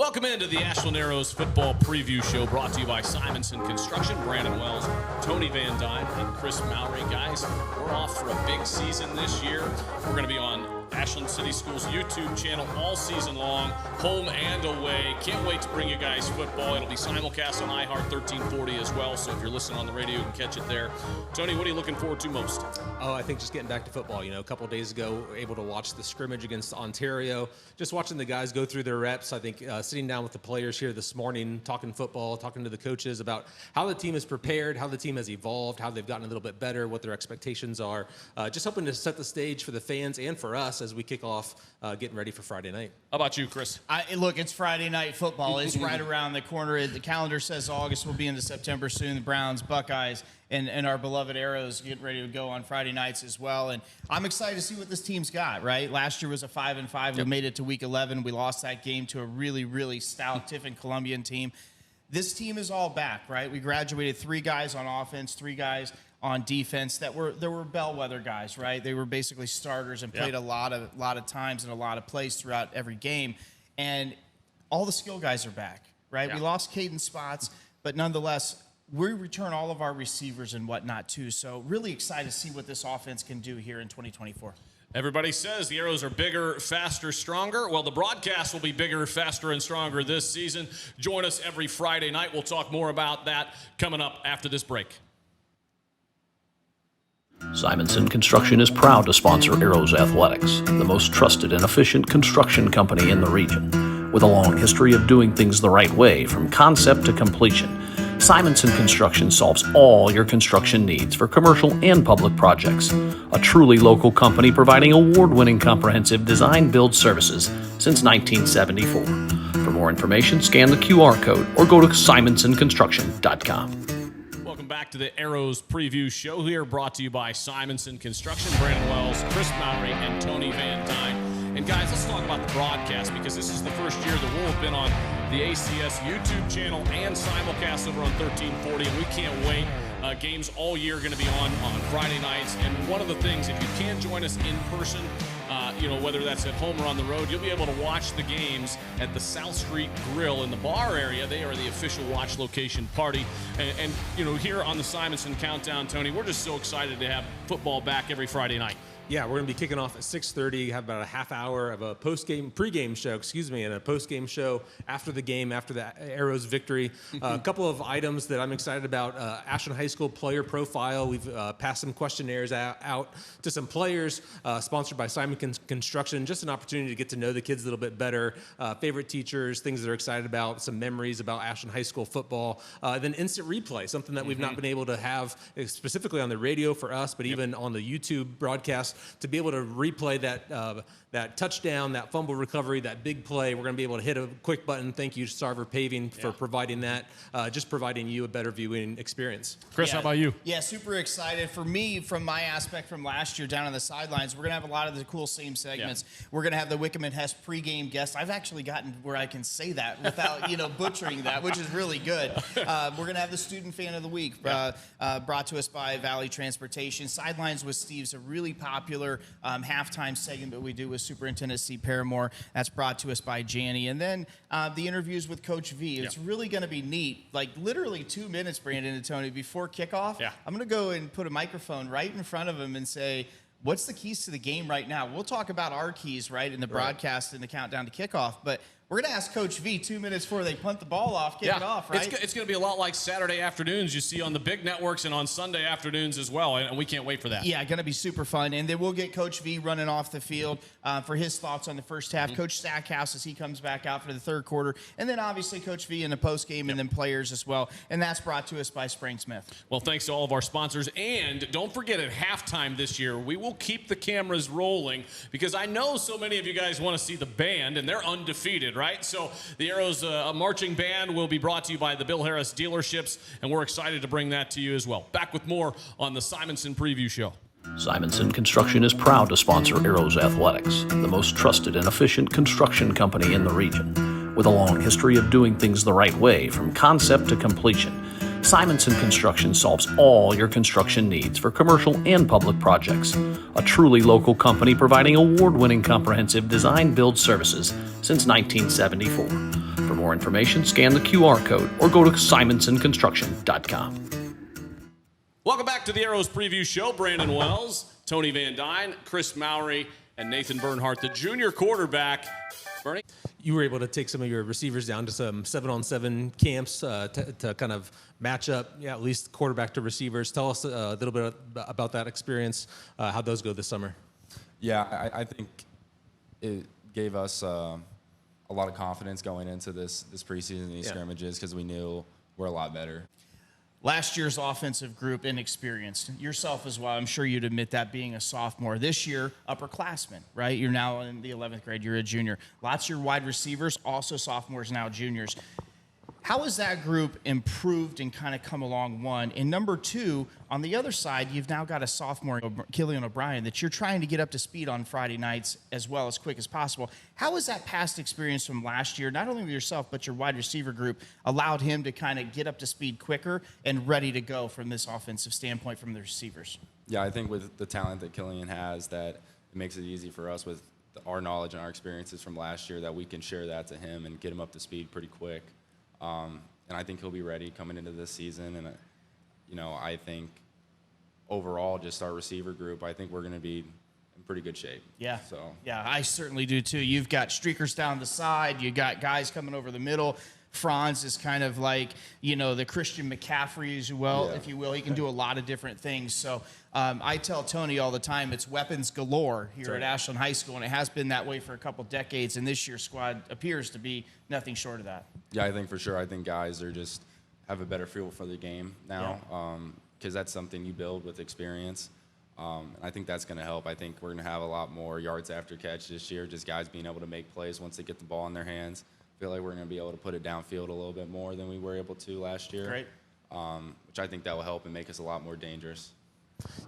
Welcome into the Ashland Arrows football preview show brought to you by Simonson Construction, Brandon Wells, Tony VanDuyne, and Kris Mowry. Guys, we're off for a big season this year. We're going to be on Ashland City Schools YouTube channel all season long, home and away. Can't wait to bring you guys football. It'll be simulcast on iHeart 1340 as well, so if you're listening on the radio, you can catch it there. Tony, what are you looking forward to most? Oh, I think just getting back to football. You know, a couple of days ago, we were able to watch the scrimmage against Ontario. Just watching the guys go through their reps. I think sitting down with the players here this morning, talking football, talking to the coaches about how the team is prepared, how the team has evolved, how they've gotten a little bit better, what their expectations are. Just hoping to set the stage for the fans and for us as we kick off getting ready for Friday night. How about you, Kris? Look, it's Friday night football. It's right around the corner. The calendar says August. We'll be into September soon. The Browns, Buckeyes, and our beloved Arrows getting ready to go on Friday nights as well. And I'm excited to see what this team's got, right? Last year was a 5-5. We made it to week 11. We lost that game to a really, really stout Tiffin Columbian team. This team is all back, right? We graduated 3 guys on offense, 3 guys on defense there were bellwether guys, right? They were basically starters and played a lot of times and a lot of plays throughout every game. And all the skill guys are back, right? We lost Caden Spots, but nonetheless, we return all of our receivers and whatnot too. So really excited to see what this offense can do here in 2024. Everybody says the Arrows are bigger, faster, stronger. Well, the broadcast will be bigger, faster, and stronger this season. Join us every Friday night. We'll talk more about that coming up after this break. Simonson Construction is proud to sponsor Arrows Athletics, the most trusted and efficient construction company in the region. With a long history of doing things the right way from concept to completion, Simonson Construction solves all your construction needs for commercial and public projects. A truly local company providing award-winning comprehensive design-build services since 1974. For more information, scan the QR code or go to simonsonconstruction.com. Back to the Arrows preview show here, brought to you by Simonson Construction, Brandon Wells, Kris Mowry, and Tony VanDuyne. And guys, let's talk about the broadcast, because this is the first year that we'll have been on the ACS YouTube channel and simulcast over on 1340, and we can't wait. Games all year are going to be on Friday nights. And one of the things, if you can't join us in person, whether that's at home or on the road, you'll be able to watch the games at the South Street Grill in the bar area. They are the official watch location party. And here on the Simonson Countdown, Tony, we're just so excited to have football back every Friday night. Yeah, we're going to be kicking off at 6:30, have about a half hour of a pregame show, and a postgame show after the game, after the Arrows victory. A couple of items that I'm excited about. Ashland High School player profile. We've passed some questionnaires out to some players, sponsored by Simon Construction. Just an opportunity to get to know the kids a little bit better, favorite teachers, things they're excited about, some memories about Ashland High School football. Then instant replay, something that we've not been able to have specifically on the radio for us, but even on the YouTube broadcast, to be able to replay that touchdown, that fumble recovery, that big play. We're going to be able to hit a quick button. Thank you, Sarver Paving, for providing that, just providing you a better viewing experience. Kris, how about you? Yeah, super excited. For me, from my aspect from last year down on the sidelines, we're going to have a lot of the cool same segments. We're going to have the Wickham and Hess pregame guest. I've actually gotten where I can say that without butchering that, which is really good. We're going to have the Student Fan of the Week, brought to us by Valley Transportation. Sidelines with Steve's a really popular halftime segment that we do with Superintendent Steve Paramore. That's brought to us by Janney. And then the interviews with Coach V. It's really going to be neat. Like literally 2 minutes, Brandon and Tony, before kickoff, I'm going to go and put a microphone right in front of him and say, what's the keys to the game right now? We'll talk about our keys, right, in the broadcast and the countdown to kickoff. But we're going to ask Coach V 2 minutes before they punt the ball off, kick it off, right? It's going to be a lot like Saturday afternoons you see on the big networks and on Sunday afternoons as well, and we can't wait for that. Yeah, going to be super fun. And then we'll get Coach V running off the field for his thoughts on the first half. Coach Stackhouse as he comes back out for the third quarter. And then obviously Coach V in the postgame and then players as well. And that's brought to us by Spring Smith. Well, thanks to all of our sponsors. And don't forget, at halftime this year, we will keep the cameras rolling, because I know so many of you guys want to see the band, and they're undefeated, right? So the Arrows marching band will be brought to you by the Bill Harris dealerships, and we're excited to bring that to you as well. Back with more on the Simonson Preview Show. Simonson Construction is proud to sponsor Arrows Athletics, the most trusted and efficient construction company in the region. With a long history of doing things the right way from concept to completion, Simonson Construction solves all your construction needs for commercial and public projects. A truly local company providing award-winning comprehensive design-build services since 1974. For more more information, scan the QR code or go to simonsonconstruction.com. Welcome back to the Arrows Preview Show. Brandon Wells, Tony VanDuyne, Kris Mowry, and Nathan Bernhardt, the junior quarterback. Bernie? You were able to take some of your receivers down to some 7-on-7 camps to kind of match up, at least quarterback to receivers. Tell us a little bit about that experience, how'd those go this summer? Yeah, I think it gave us a lot of confidence going into this preseason, these scrimmages, because we knew we're a lot better. Last year's offensive group, inexperienced. Yourself as well, I'm sure you'd admit that being a sophomore. This year, upperclassmen, right? You're now in the 11th grade, you're a junior. Lots of your wide receivers, also sophomores, now juniors. How has that group improved and kind of come along, one? And number two, on the other side, you've now got a sophomore, Killian O'Brien, that you're trying to get up to speed on Friday nights as well as quick as possible. How has that past experience from last year, not only with yourself, but your wide receiver group, allowed him to kind of get up to speed quicker and ready to go from this offensive standpoint from the receivers? Yeah, I think with the talent that Killian has, that it makes it easy for us with our knowledge and our experiences from last year that we can share that to him and get him up to speed pretty quick. And I think he'll be ready coming into this season. And, I think overall, just our receiver group, I think we're going to be in pretty good shape. Yeah. So. Yeah, I certainly do too. You've got streakers down the side. You got guys coming over the middle. Franz is kind of like, the Christian McCaffrey as well, if you will. He can do a lot of different things. So I tell Tony all the time, it's weapons galore here at Ashland High School, and it has been that way for a couple decades, and this year's squad appears to be nothing short of that. Yeah, I think for sure. I think guys are just have a better feel for the game now, because that's something you build with experience. And I think that's going to help. I think we're going to have a lot more yards after catch this year, just guys being able to make plays once they get the ball in their hands. I feel like we're going to be able to put it downfield a little bit more than we were able to last year. Great. Which I think that will help and make us a lot more dangerous.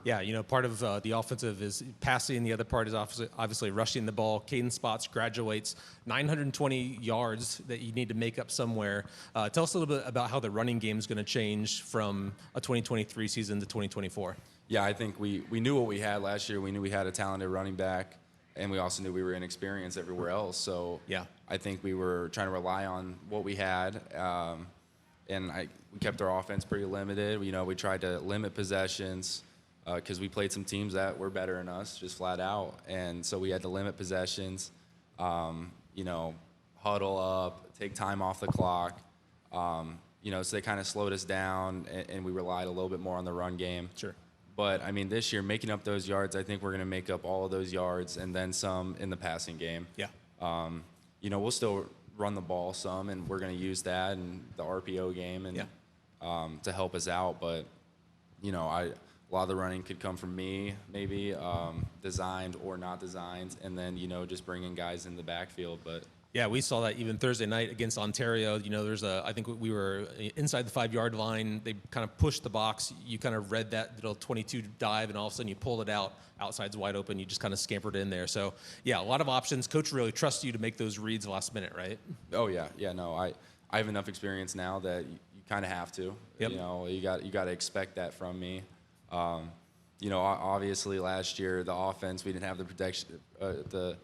Yeah, part of the offensive is passing. The other part is obviously rushing the ball. Caden Spots graduates 920 yards that you need to make up somewhere. Tell us a little bit about how the running game is going to change from a 2023 season to 2024. Yeah, I think we knew what we had last year. We knew we had a talented running back, and we also knew we were inexperienced everywhere else. So yeah, I think we were trying to rely on what we had, and we kept our offense pretty limited. We tried to limit possessions because we played some teams that were better than us, just flat out. And so we had to limit possessions, huddle up, take time off the clock. So they kind of slowed us down, and we relied a little bit more on the run game. Sure. But, this year, making up those yards, I think we're going to make up all of those yards and then some in the passing game. Yeah. We'll still run the ball some, and we're going to use that in the RPO game and to help us out. But, a lot of the running could come from me, maybe designed or not designed, and then, just bringing guys in the backfield. But yeah, we saw that even Thursday night against Ontario. I think we were inside the 5-yard line. They kind of pushed the box. You kind of read that little 22 dive, and all of a sudden you pulled it out. Outside's wide open. You just kind of scampered in there. So, yeah, a lot of options. Coach really trusts you to make those reads last minute, right? Oh, yeah. Yeah, no, I have enough experience now that you kind of have to. Yep. You got to expect that from me. Obviously last year, the offense, we didn't have the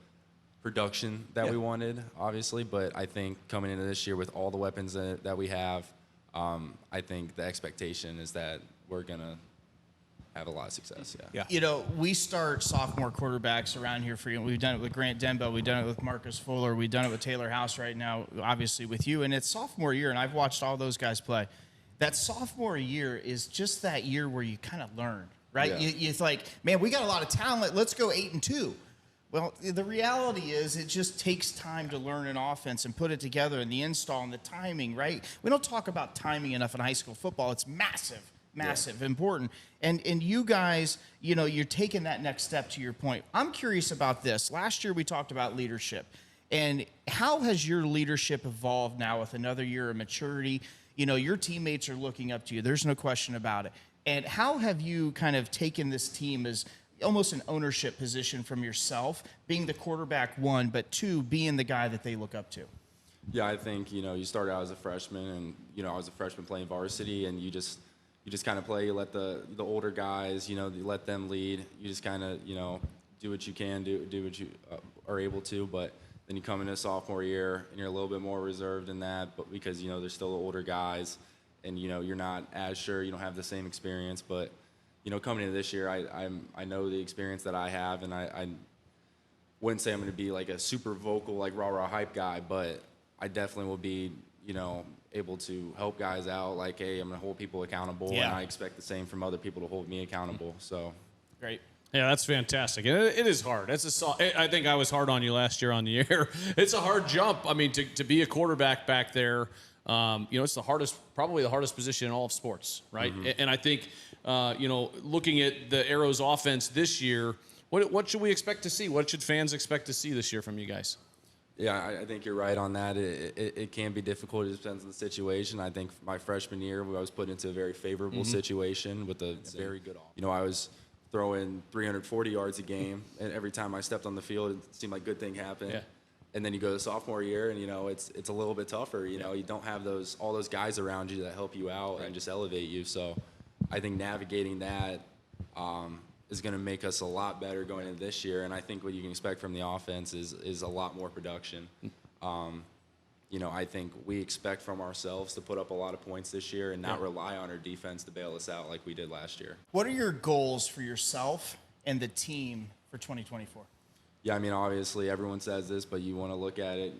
production that we wanted, obviously, but I think coming into this year with all the weapons that we have, I think the expectation is that we're going to have a lot of success. Yeah. We start sophomore quarterbacks around here for you. We've done it with Grant Denbo. We've done it with Marcus Fuller. We've done it with Taylor House right now, obviously with you. And it's sophomore year, and I've watched all those guys play. That sophomore year is just that year where you kind of learn, right? Yeah. It's like, man, we got a lot of talent. Let's go 8-2. Well, the reality is it just takes time to learn an offense and put it together, and the install and the timing, right? We don't talk about timing enough in high school football. It's massive, important. And you guys, you're taking that next step to your point. I'm curious about this. Last year we talked about leadership. And how has your leadership evolved now with another year of maturity? Your teammates are looking up to you. There's no question about it. And how have you kind of taken this team as almost an ownership position from yourself, being the quarterback, one, but two, being the guy that they look up to? Yeah, I think, you started out as a freshman, and, I was a freshman playing varsity, and you just kind of play. You let the older guys, you let them lead. You just kind of, do what you can, do what you are able to. But Then you come into sophomore year and you're a little bit more reserved in that, but because there's still the older guys, and you're not as sure, you don't have the same experience. But coming into this year, I know the experience that I have, and I wouldn't say I'm going to be like a super vocal, like rah hype guy, but I definitely will be able to help guys out. Like, hey, I'm going to hold people accountable, and I expect the same from other people to hold me accountable. So great. Yeah, that's fantastic. And it is hard. I think I was hard on you last year on the air. It's a hard jump. I mean, to be a quarterback back there, it's probably the hardest position in all of sports, right? And I think, looking at the Arrows offense this year, what should we expect to see? What should fans expect to see this year from you guys? Yeah, I think you're right on that. It can be difficult. It depends on the situation. I think my freshman year, I was put into a very favorable situation with a very good offense. I was throwing 340 yards a game, and every time I stepped on the field, it seemed like good thing happened. Yeah. And then you go to sophomore year, and it's a little bit tougher. You don't have all those guys around you that help you out and just elevate you. So I think navigating that is going to make us a lot better going into this year. And I think what you can expect from the offense is a lot more production. I think we expect from ourselves to put up a lot of points this year and not rely on our defense to bail us out like we did last year. What are your goals for yourself and the team for 2024? Yeah, I mean, obviously everyone says this, but you want to look at it,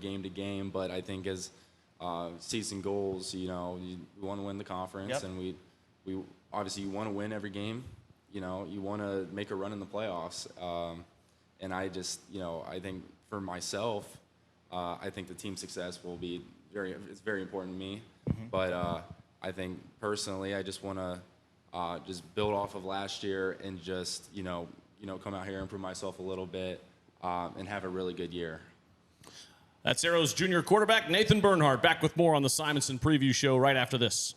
game to game. But I think as season goals, we want to win the conference, and we obviously you want to win every game. You want to make a run in the playoffs. And I just, I think for myself, I think the team success will be it's very important to me. But I think personally, I just want to just build off of last year and just, come out here and improve myself a little bit and have a really good year. That's Arrows junior quarterback Nathan Bernhardt. Back with more on the Simonson Preview Show right after this.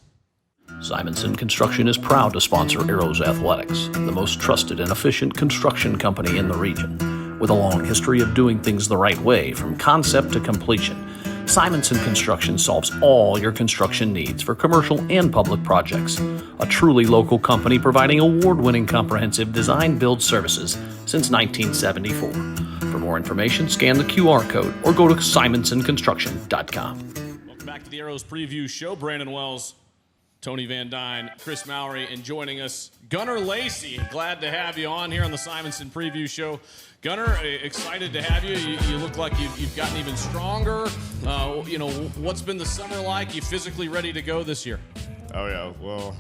Simonson Construction is proud to sponsor Arrows Athletics, the most trusted and efficient construction company in the region. With a long history of doing things the right way from concept to completion, Simonson Construction solves all your construction needs for commercial and public projects. A truly local company providing award-winning comprehensive design-build services since 1974. For more information, scan the QR code or go to simonsonconstruction.com. Welcome back to the Arrows Preview Show. Brandon Wells, Tony VanDuyne, Kris Mowry, and joining us, Gunnar Lacey. Glad to have you on here on the Simonson Preview Show. Gunnar, excited to have you. You look like you've gotten even stronger. What's been the summer like? You physically ready to go this year? Oh, yeah. Well,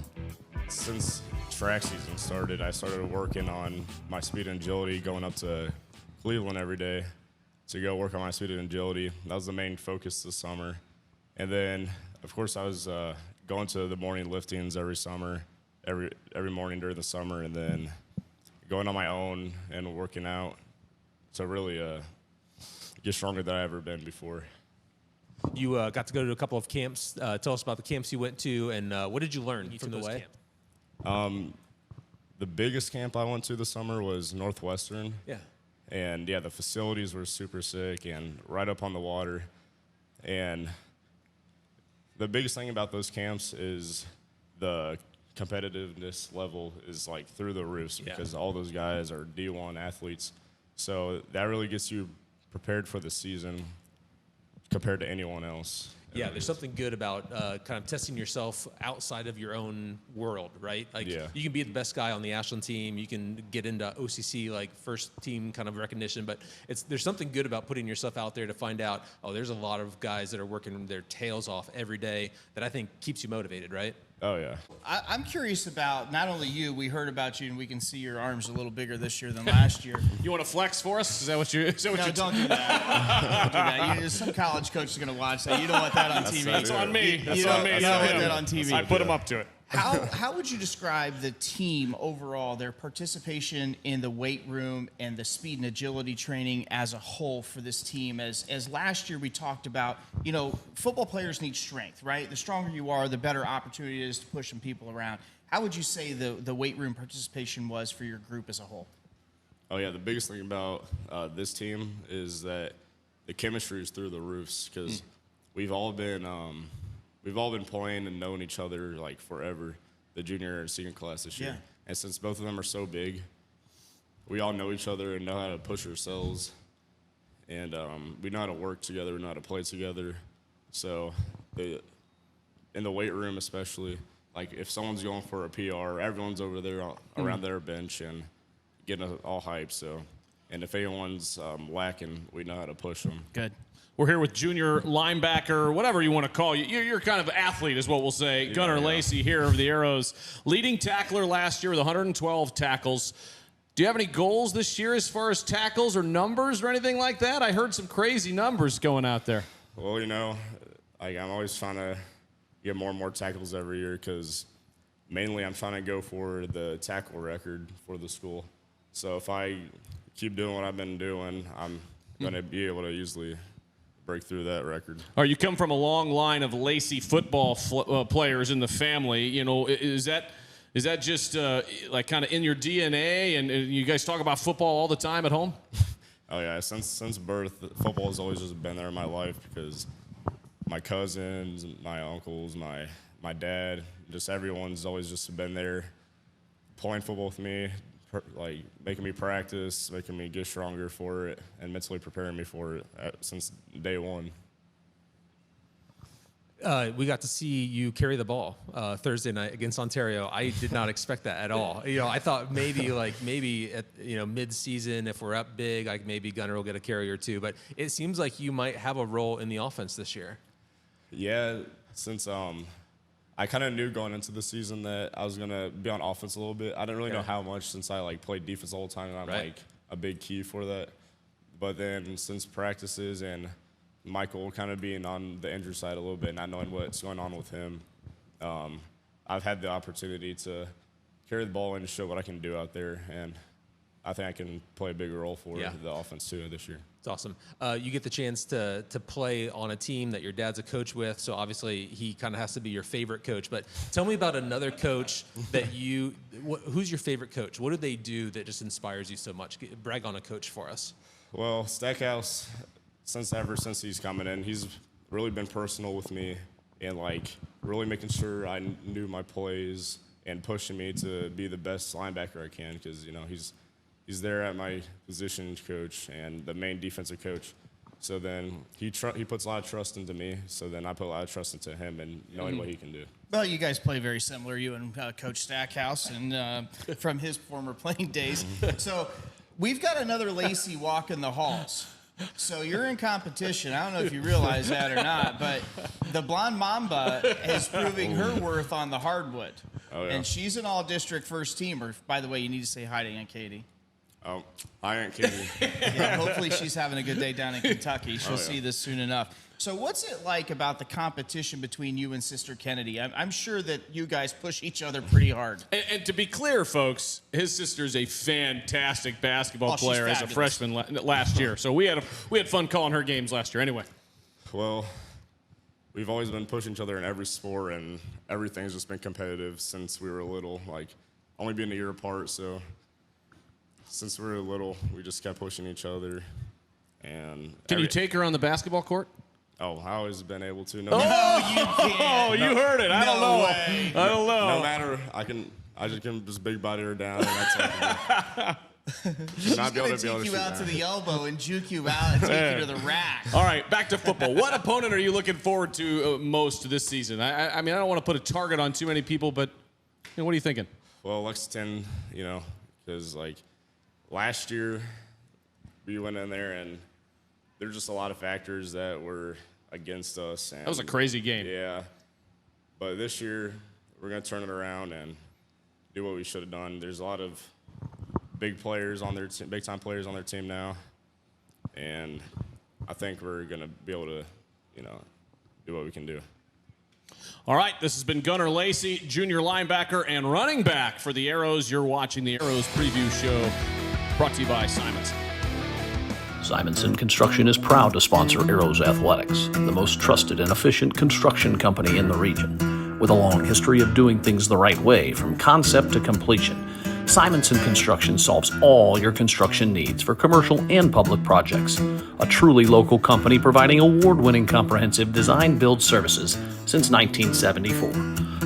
since track season started, I started working on my speed and agility, going up to Cleveland every day to go work on my speed and agility. That was the main focus this summer. And then, of course, I was going to the morning liftings every summer, every morning during the summer, and then going on my own and working out to really get stronger than I've ever been before. You got to go to a couple of camps. Tell us about the camps you went to, and what did you learn from those camps? The biggest camp I went to this summer was Northwestern. Yeah. And, the facilities were super sick and right up on the water. And the biggest thing about those camps is the competitiveness level is like through the roofs because all those guys are D1 athletes. So that really gets you prepared for the season compared to anyone else. Yeah, there's something good about kind of testing yourself outside of your own world, right? Like, you can be the best guy on the Ashland team. You can get into OCC, like, first team kind of recognition. But there's something good about putting yourself out there to find out, there's a lot of guys that are working their tails off every day that I think keeps you motivated, right? Oh, yeah. I'm curious about not only you, we heard about you, and we can see your arms a little bigger this year than last year. You want to flex for us? Is that what you? No, don't do that. Don't do that. Some college coach is going to watch that. You don't want that on TV. That's on me. You don't want that on TV. I put him up to it. How would you describe the team overall, their participation in the weight room and the speed and agility training as a whole for this team? As last year we talked about, football players need strength, right? The stronger you are, the better opportunity it is to push some people around. How would you say the weight room participation was for your group as a whole? Oh, yeah, the biggest thing about this team is that the chemistry is through the roofs because we've all been playing and knowing each other like forever, the junior and senior class this year. Yeah. And since both of them are so big, we all know each other and know how to push ourselves. and we know how to work together, we know how to play together. So in the weight room especially, like if someone's going for a PR, everyone's over there around their bench and getting us all hyped. So, and if anyone's lacking, we know how to push them. Good. We're here with junior linebacker, whatever you want to call you. You're kind of an athlete is what we'll say. Gunnar Lacey here of the Arrows. Leading tackler last year with 112 tackles. Do you have any goals this year as far as tackles or numbers or anything like that? I heard some crazy numbers going out there. Well, you know, I'm always trying to get more and more tackles every year because mainly I'm trying to go for the tackle record for the school. So if I keep doing what I've been doing, I'm going to be able to easily break through that record. All right, you come from a long line of Lacey football players in the family. You know, is that just like kind of in your DNA, and you guys talk about football all the time at home? Oh yeah, since birth, football has always just been there in my life because my cousins, my uncles, my dad, just everyone's always just been there playing football with me, like making me practice, making me get stronger for it, and mentally preparing me for it since day one. We got to see you carry the ball Thursday night against Ontario. I did not expect that at all. You know, I thought maybe at mid-season, if we're up big, like maybe Gunnar will get a carry or two. But it seems like you might have a role in the offense this year. Yeah, since I kind of knew going into the season that I was gonna be on offense a little bit. I didn't really know how much since I played defense all the time, and I'm like a big key for that. But then since practices and Michael kind of being on the injury side a little bit, not knowing what's going on with him, I've had the opportunity to carry the ball and show what I can do out there, and I think I can play a bigger role for the offense too this year. It's awesome. You get the chance to play on a team that your dad's a coach with, so obviously he kind of has to be your favorite coach. But tell me about another coach that who's your favorite coach? What do they do that just inspires you so much? Brag on a coach for us. Well, Stackhouse, ever since he's coming in, he's really been personal with me and really making sure I knew my plays and pushing me to be the best linebacker I can because, you know, he's there at my position coach and the main defensive coach. So then he puts a lot of trust into me. So then I put a lot of trust into him and knowing what he can do. Well, you guys play very similar, you and Coach Stackhouse, and from his former playing days. So we've got another Lacey walking the halls. So you're in competition. I don't know if you realize that or not, but the Blonde Mamba is proving her worth on the hardwood. Oh, yeah. And she's an all-district first teamer. By the way, you need to say hi to Aunt Katie. Oh, I ain't kidding. Yeah, hopefully she's having a good day down in Kentucky. She'll see this soon enough. So what's it like about the competition between you and Sister Kennedy? I'm sure that you guys push each other pretty hard. And to be clear, folks, his sister's a fantastic basketball player as a freshman last year. So we had fun calling her games last year anyway. Well, we've always been pushing each other in every sport, and everything's just been competitive since we were little, only being a year apart. So since we were little, we just kept pushing each other. And can you take her on the basketball court? Oh, I always been able to. No, you can't. Oh, you heard it. I don't know. Way. I don't know. No matter, I just can just big body her down, and that's all I can do. She's going to take you out to the elbow and juke you out and take you to the rack. All right, back to football. What opponent are you looking forward to most this season? I mean, I don't want to put a target on too many people, but what are you thinking? Well, Lexington, because last year we went in there and there's just a lot of factors that were against us. And that was a crazy game. Yeah. But this year, we're going to turn it around and do what we should have done. There's a lot of big players on their big-time players on their team now. And I think we're going to be able to, do what we can do. All right, this has been Gunnar Lacey, junior linebacker and running back for the Arrows. You're watching the Arrows preview show brought to you by Simonson. Simonson Construction is proud to sponsor Arrows Athletics, the most trusted and efficient construction company in the region. With a long history of doing things the right way from concept to completion, Simonson Construction solves all your construction needs for commercial and public projects. A truly local company providing award-winning comprehensive design-build services since 1974.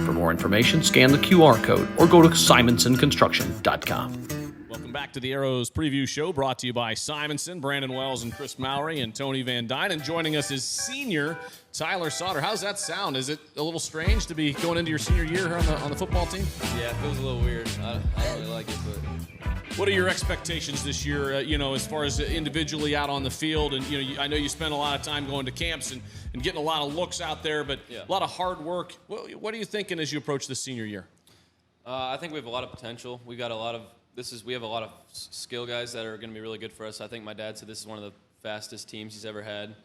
For more information, scan the QR code or go to simonsonconstruction.com. Welcome back back to the Arrows preview show brought to you by Simonson, Brandon Wells, and Kris Mowry, and Tony VanDuyne. And joining us is senior Tyler Sauter. How's that sound? Is it a little strange to be going into your senior year here on the football team? Yeah, it feels a little weird. I don't really like it, but what are your expectations this year, as far as individually out on the field? And, I know you spend a lot of time going to camps and getting a lot of looks out there, but a lot of hard work. What are you thinking as you approach this senior year? I think we have a lot of potential. We have a lot of skill guys that are going to be really good for us. I think my dad said this is one of the fastest teams he's ever had.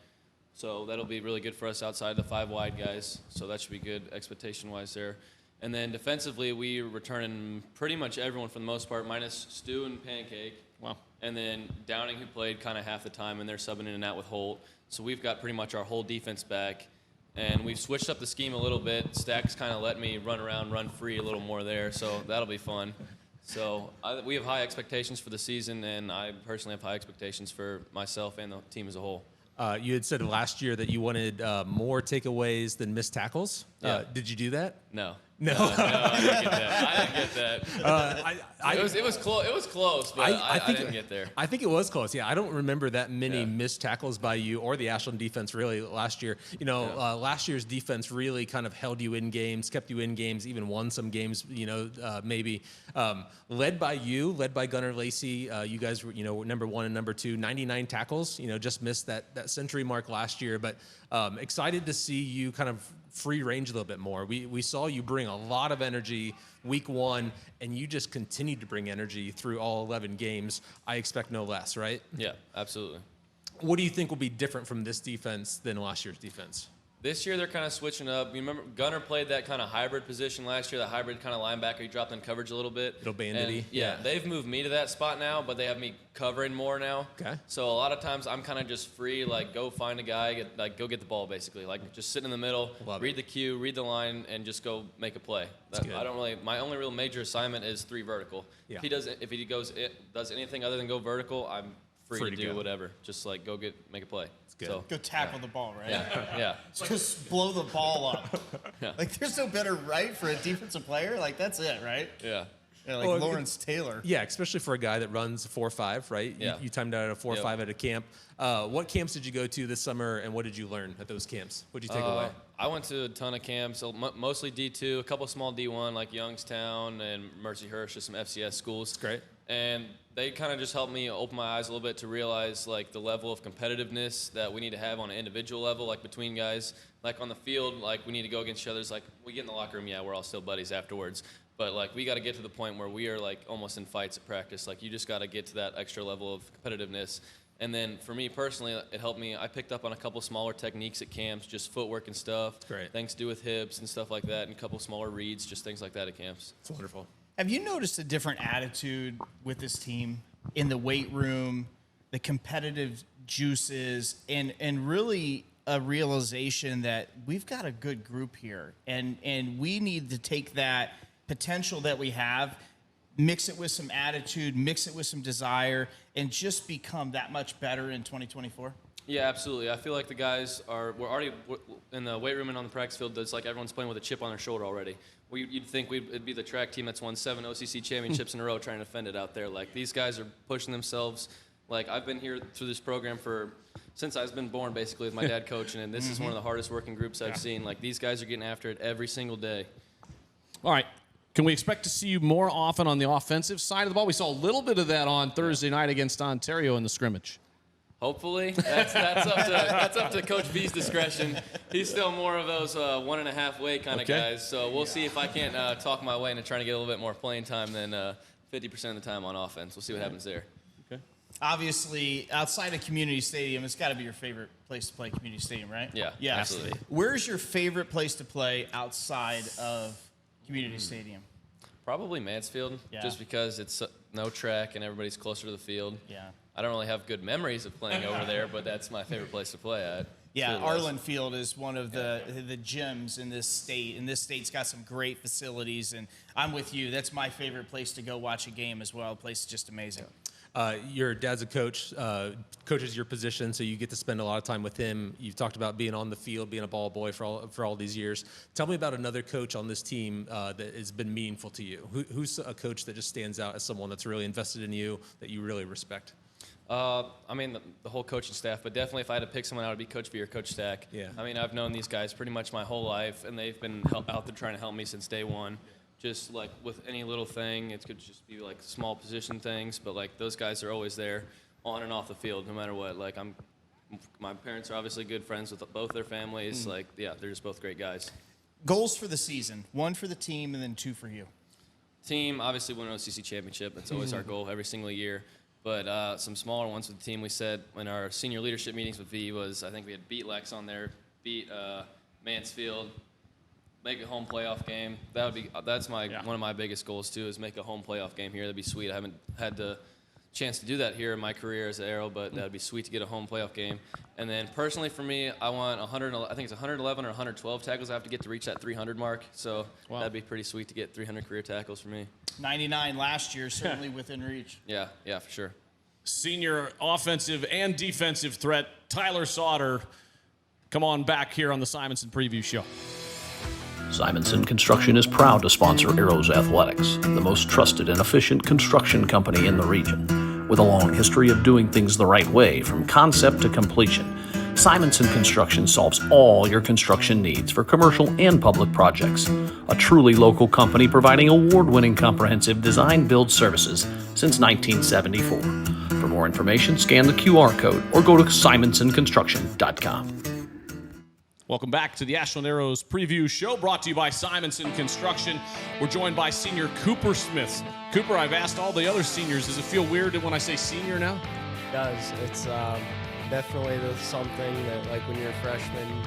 So that'll be really good for us outside the 5 wide guys. So that should be good expectation-wise there. And then defensively, we are returning pretty much everyone for the most part, minus Stu and Pancake. Wow. And then Downing, who played kind of half the time, and they're subbing in and out with Holt. So we've got pretty much our whole defense back. And we've switched up the scheme a little bit. Stack's kind of let me run around, run free a little more there, so that'll be fun. So we have high expectations for the season, and I personally have high expectations for myself and the team as a whole. You had said last year that you wanted more takeaways than missed tackles. Yeah. Did you do that? No. No. I didn't get that. It was close. It was close, but I didn't get there. I think it was close. Yeah, I don't remember that many missed tackles by you or the Ashland defense really last year. Last year's defense really kind of held you in games, kept you in games, even won some games. Maybe led by you, led by Gunnar Lacey. You guys were number 1 and number 2, 99 tackles. Just missed that century mark last year, but excited to see you kind of free range a little bit more. We saw you bring a lot of energy week 1, and you just continued to bring energy through all 11 games. I expect no less, right? Yeah, absolutely. What do you think will be different from this defense than last year's defense? This year, they're kind of switching up. You remember Gunnar played that kind of hybrid position last year, that hybrid kind of linebacker. He dropped in coverage a little bit. Little bandity. Yeah, they've moved me to that spot now, but they have me covering more now. Okay. So a lot of times I'm kind of just free, go find a guy, go get the ball basically. Just sit in the middle, read the cue, read the line, and just go make a play. My only real major assignment is 3 vertical. Yeah. If he does anything other than go vertical, I'm free to do go. whatever. Just make a play. Good. So, Go tackle the ball, right? yeah. Just blow the ball up. Yeah. There's no better right for a defensive player. That's it, right? Yeah. Yeah, Lawrence Taylor. Yeah, especially for a guy that runs 4.5, right? Yeah. You timed out at a 4.5 at a camp. What camps did you go to this summer, and what did you learn at those camps? What did you take away? I went to a ton of camps, mostly D2, a couple small D1 like Youngstown and Mercyhurst, just some FCS schools. Great. And they kind of just helped me open my eyes a little bit to realize the level of competitiveness that we need to have on an individual level, between guys. On the field, we need to go against each other. We get in the locker room, we're all still buddies afterwards. But we got to get to the point where we are almost in fights at practice. You just got to get to that extra level of competitiveness. And then for me personally, it helped me. I picked up on a couple smaller techniques at camps, just footwork and stuff. Great. Things to do with hips and stuff like that, and a couple smaller reads, just things like that at camps. It's wonderful. Have you noticed a different attitude with this team in the weight room, the competitive juices, and really a realization that we've got a good group here, and we need to take that potential that we have, mix it with some attitude, mix it with some desire, and just become that much better in 2024? Yeah, absolutely. I feel like the guys we're already in the weight room and on the practice field. It's like everyone's playing with a chip on their shoulder already. You'd think it'd be the track team that's won 7 OCC championships in a row trying to defend it out there. These guys are pushing themselves. I've been here through this program since I've been born, basically, with my dad coaching, and this is one of the hardest working groups I've seen. These guys are getting after it every single day. All right. Can we expect to see you more often on the offensive side of the ball? We saw a little bit of that on Thursday night against Ontario in the scrimmage. Hopefully, that's up to Coach V's discretion. He's still more of those 1.5 weight kind of guys. So we'll see if I can't talk my way into trying to get a little bit more playing time than 50% of the time on offense. We'll see what happens there. Okay. Obviously, outside of Community Stadium, it's got to be your favorite place to play, Community Stadium, right? Yeah, absolutely. Where's your favorite place to play outside of Community Stadium? Probably Mansfield, just because it's no track and everybody's closer to the field. Yeah. I don't really have good memories of playing over there, but that's my favorite place to play at. Yeah, Arlen Field is one of the gyms in this state, and this state's got some great facilities, and I'm with you. That's my favorite place to go watch a game as well. The place is just amazing. Your dad's a coach, coaches your position, so you get to spend a lot of time with him. You've talked about being on the field, being a ball boy for all these years. Tell me about another coach on this team that has been meaningful to you. Who's a coach that just stands out as someone that's really invested in you, that you really respect? I mean, the whole coaching staff, but definitely if I had to pick someone out, it would be Coach V or Coach Stack. Yeah. I mean, I've known these guys pretty much my whole life, and they've been out there trying to help me since day one. Just like with any little thing, it could just be like small position things, but like those guys are always there on and off the field, no matter what. Like my parents are obviously good friends with both their families. Like, yeah, they're just both great guys. Goals for the season: 1 for the team, and then 2 for you. Team, obviously win an OCC championship. That's always our goal every single year. But some smaller ones with the team, we said in our senior leadership meetings with V was, I think we had beat Lex on there, beat Mansfield, make a home playoff game. That's one of my biggest goals too, is make a home playoff game here. That'd be sweet. I haven't had the chance to do that here in my career as an Arrow, but that'd be sweet to get a home playoff game. And then personally for me, I want 111 or 112 tackles. I have to get to reach that 300 mark. So that'd be pretty sweet to get 300 career tackles for me. 99 last year, certainly within reach. Yeah, for sure. Senior offensive and defensive threat, Tyler Sauter. Come on back here on the Simonson Preview Show. Simonson Construction is proud to sponsor Arrows Athletics, the most trusted and efficient construction company in the region. With a long history of doing things the right way from concept to completion, Simonson Construction solves all your construction needs for commercial and public projects. A truly local company providing award-winning comprehensive design-build services since 1974. For more information, scan the QR code or go to simonsonconstruction.com. Welcome back to the Ashland Arrows Preview Show, brought to you by Simonson Construction. We're joined by senior Cooper Smith. Cooper, I've asked all the other seniors, does it feel weird when I say senior now? It does. It's definitely something that, like, when you're a freshman, you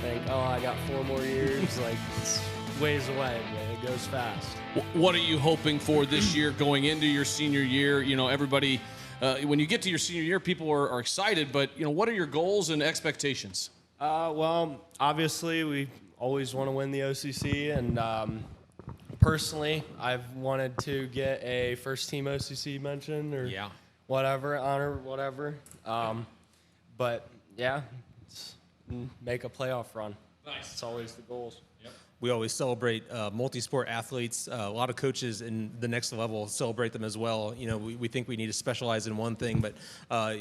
think, oh, I got 4 more years. Like, it's ways away, but it goes fast. What are you hoping for this year going into your senior year? You know, everybody, when you get to your senior year, people are excited, but, you know, what are your goals and expectations? Well, obviously, we always want to win the OCC, and personally, I've wanted to get a first-team OCC mention or whatever, honor, whatever. But, yeah, make a playoff run. Nice. It's always the goals. We always celebrate multi-sport athletes. A lot of coaches in the next level celebrate them as well. You know, we think we need to specialize in one thing, but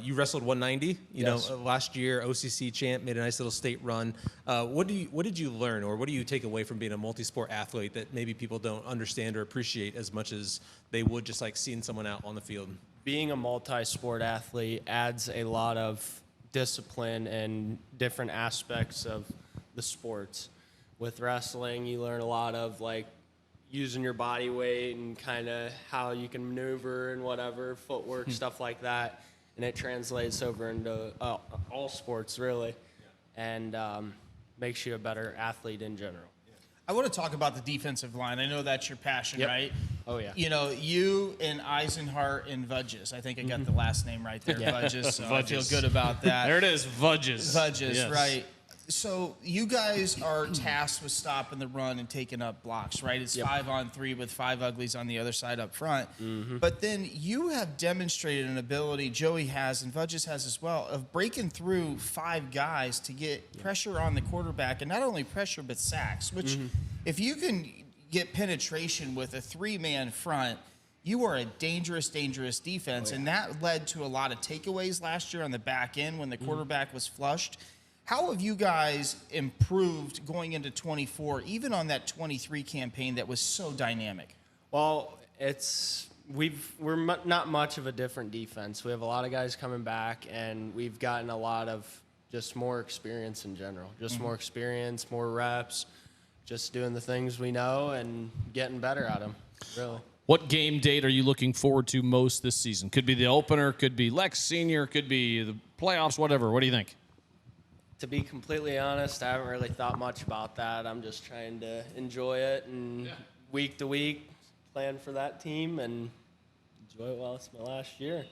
you wrestled 190. You know, last year OCC champ, made a nice little state run. What did you learn, or what do you take away from being a multi-sport athlete that maybe people don't understand or appreciate as much as they would just like seeing someone out on the field? Being a multi-sport athlete adds a lot of discipline and different aspects of the sports. With wrestling, you learn a lot of, like, using your body weight and kind of how you can maneuver and whatever, footwork, stuff like that. And it translates over into all sports, really, and makes you a better athlete in general. I want to talk about the defensive line. I know that's your passion, right? Oh, yeah. You know, you and Eisenhart and Vudges. I think I got the last name right there, Vudges. So I feel good about that. There it is, Vudges. Vudges, Yes. right. So you guys are tasked with stopping the run and taking up blocks, right? It's 5-on-3 with 5 uglies on the other side up front. But then you have demonstrated an ability, Joey has and Vudges has as well, of breaking through 5 guys to get pressure on the quarterback, and not only pressure but sacks, which if you can get penetration with a 3-man front, you are a dangerous, dangerous defense. And that led to a lot of takeaways last year on the back end when the quarterback was flushed. How have you guys improved going into 24, even on that 23 campaign that was so dynamic? Well, we're not much of a different defense. We have a lot of guys coming back, and we've gotten a lot of just more experience in general. Just more experience, more reps, just doing the things we know and getting better at them, really. What game date are you looking forward to most this season? Could be the opener, could be Lex Senior, could be the playoffs, whatever. What do you think? To be completely honest, I haven't really thought much about that. I'm just trying to enjoy it and week to week plan for that team and enjoy it while it's my last year.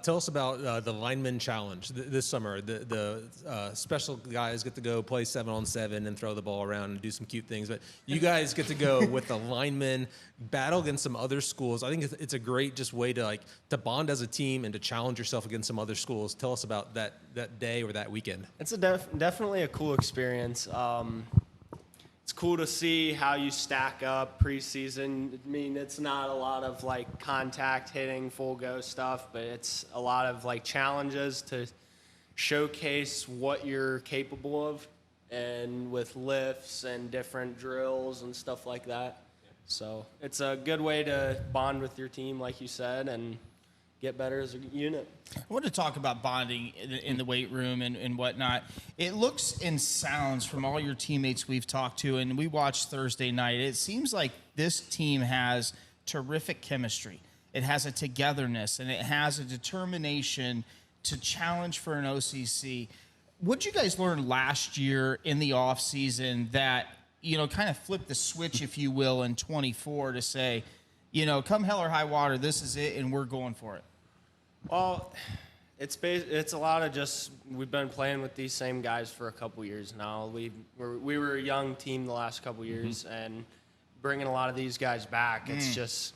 Tell us about the lineman challenge this summer. The special guys get to go play 7-on-7 and throw the ball around and do some cute things. But you guys get to go with the linemen, battle against some other schools. I think it's a great just way to bond as a team and to challenge yourself against some other schools. Tell us about that day or that weekend. It's definitely a cool experience. It's cool to see how you stack up preseason. I mean, it's not a lot of contact hitting, full go stuff, but it's a lot of challenges to showcase what you're capable of, and with lifts and different drills and stuff like that. So it's a good way to bond with your team, like you said, and get better as a unit. I want to talk about bonding in the weight room and whatnot. It looks and sounds from all your teammates we've talked to, and we watched Thursday night, it seems like this team has terrific chemistry. It has a togetherness, and it has a determination to challenge for an OCC. What did you guys learn last year in the offseason that, kind of flipped the switch, if you will, in 24 to say, come hell or high water, this is it, and we're going for it? Well, it's a lot of just we've been playing with these same guys for a couple years now. We were a young team the last couple years, and bringing a lot of these guys back, it's just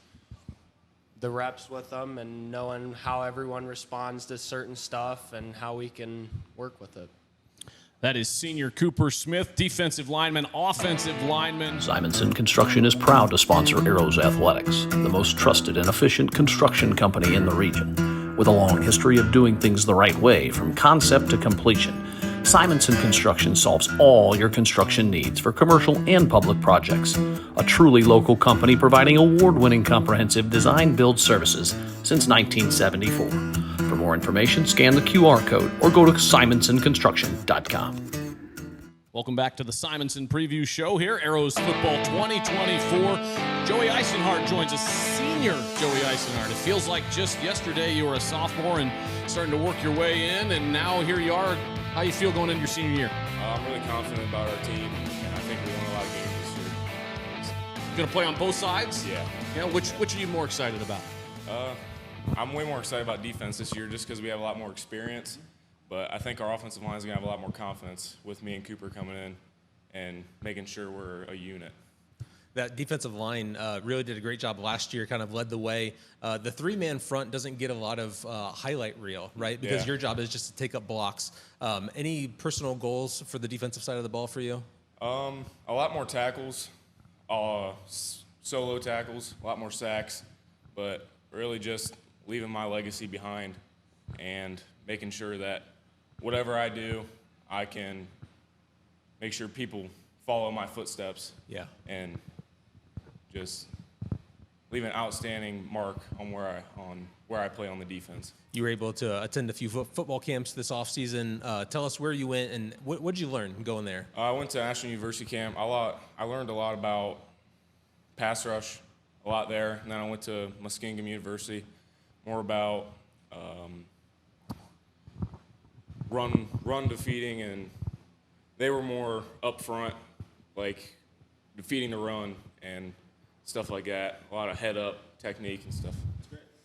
the reps with them and knowing how everyone responds to certain stuff and how we can work with it. That is senior Cooper Smith, defensive lineman, offensive lineman. Simonson Construction is proud to sponsor Arrows Athletics, the most trusted and efficient construction company in the region. With a long history of doing things the right way from concept to completion, Simonson Construction solves all your construction needs for commercial and public projects. A truly local company providing award-winning comprehensive design-build services since 1974. For more information, scan the QR code or go to simonsonconstruction.com. Welcome back to the Simonson Preview Show here, Arrows Football 2024. Joey Eisenhart joins us, senior Joey Eisenhart. It feels like just yesterday you were a sophomore and starting to work your way in, and now here you are. How you feel going into your senior year? I'm really confident about our team, and I think we won a lot of games this year. Going to play on both sides? Yeah. Which are you more excited about? I'm way more excited about defense this year just because we have a lot more experience. But I think our offensive line is going to have a lot more confidence with me and Cooper coming in and making sure we're a unit. That defensive line really did a great job last year, kind of led the way. The three-man front doesn't get a lot of highlight reel, right? Because your job is just to take up blocks. Any personal goals for the defensive side of the ball for you? A lot more tackles, solo tackles, a lot more sacks, but really just leaving my legacy behind and making sure that whatever I do, I can make sure people follow my footsteps. Yeah. And just leave an outstanding mark on where I play on the defense. You were able to attend a few football camps this offseason. Tell us where you went and what did you learn going there? I went to Ashland University camp. I learned a lot about pass rush, a lot there. And then I went to Muskingum University, more about run defeating, and they were more up front, like defeating the run and stuff like that. A lot of head up technique and stuff.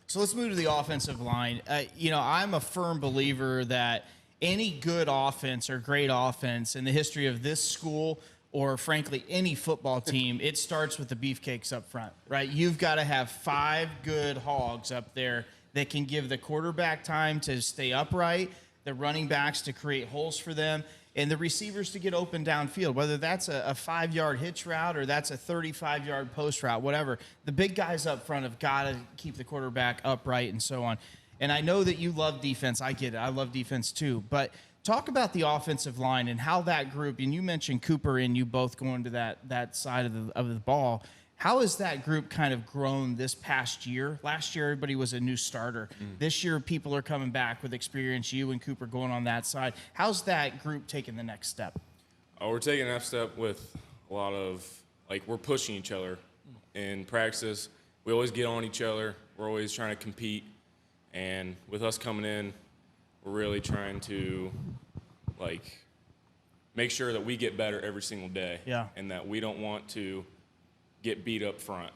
So let's move to the offensive line. I'm a firm believer that any good offense or great offense in the history of this school, or frankly any football team, it starts with the beefcakes up front, right? You've got to have 5 good hogs up there that can give the quarterback time to stay upright, the running backs to create holes for them, and the receivers to get open downfield, whether that's a 5-yard hitch route or that's a 35-yard post route, whatever. The big guys up front have got to keep the quarterback upright and so on. And I know that you love defense. I get it. I love defense too. But talk about the offensive line and how that group, and you mentioned Cooper and you both going to that side of the ball. How has that group kind of grown this past year? Last year, everybody was a new starter. This year, people are coming back with experience. You and Cooper going on that side. How's that group taking the next step? We're taking the next step with a lot of, we're pushing each other in practices. We always get on each other. We're always trying to compete. And with us coming in, we're really trying to, make sure that we get better every single day. Yeah. And that we don't want to get beat up front.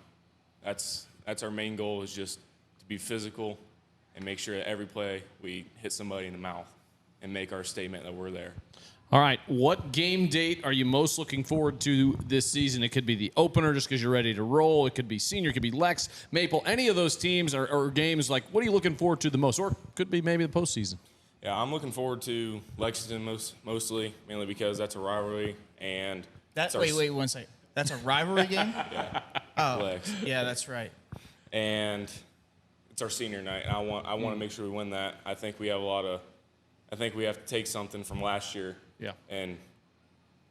That's our main goal, is just to be physical and make sure that every play we hit somebody in the mouth and make our statement that we're there. All right, what game date are you most looking forward to this season? It could be the opener just because you're ready to roll. It could be senior. It could be Lex, Maple. Any of those teams or games, like, what are you looking forward to the most? Or it could be maybe the postseason. Yeah, I'm looking forward to Lexington mostly, mainly because that's a rivalry. And wait 1 second. That's a rivalry game? Yeah. Oh, Lex. yeah, that's right. And it's our senior night, and I want to make sure we win that. I think we have to take something from last year. Yeah. And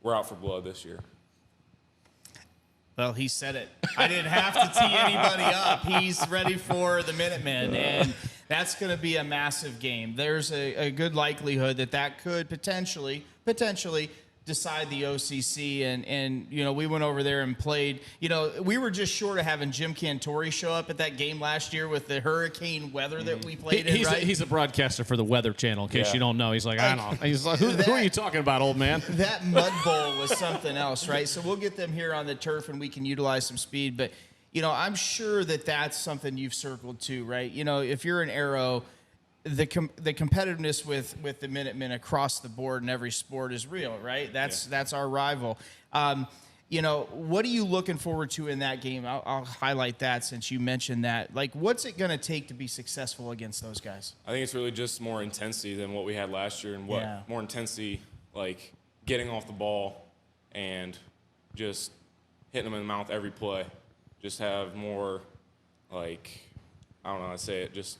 we're out for blood this year. Well, he said it. I didn't have to tee anybody up. He's ready for the Minutemen, and that's going to be a massive game. There's a good likelihood that could potentially decide the OCC, and you know, we went over there and played. You know, we were just short of having Jim Cantori show up at that game last year with the hurricane weather that we played in, right? He's a broadcaster for the Weather Channel, in case you don't know. He's like, I don't know. He's like, who are you talking about, old man? That mud bowl was something else, right? So we'll get them here on the turf, and we can utilize some speed. But, you know, I'm sure that's something you've circled too, right? You know, if you're an Arrow, the competitiveness with the Minutemen across the board in every sport is real, right? That's our rival. You know, what are you looking forward to in that game? I'll highlight that since you mentioned that. Like, what's it going to take to be successful against those guys? I think it's really just more intensity than what we had last year, and more intensity, like getting off the ball and just hitting them in the mouth every play. Just have more, like, I don't know how to say it,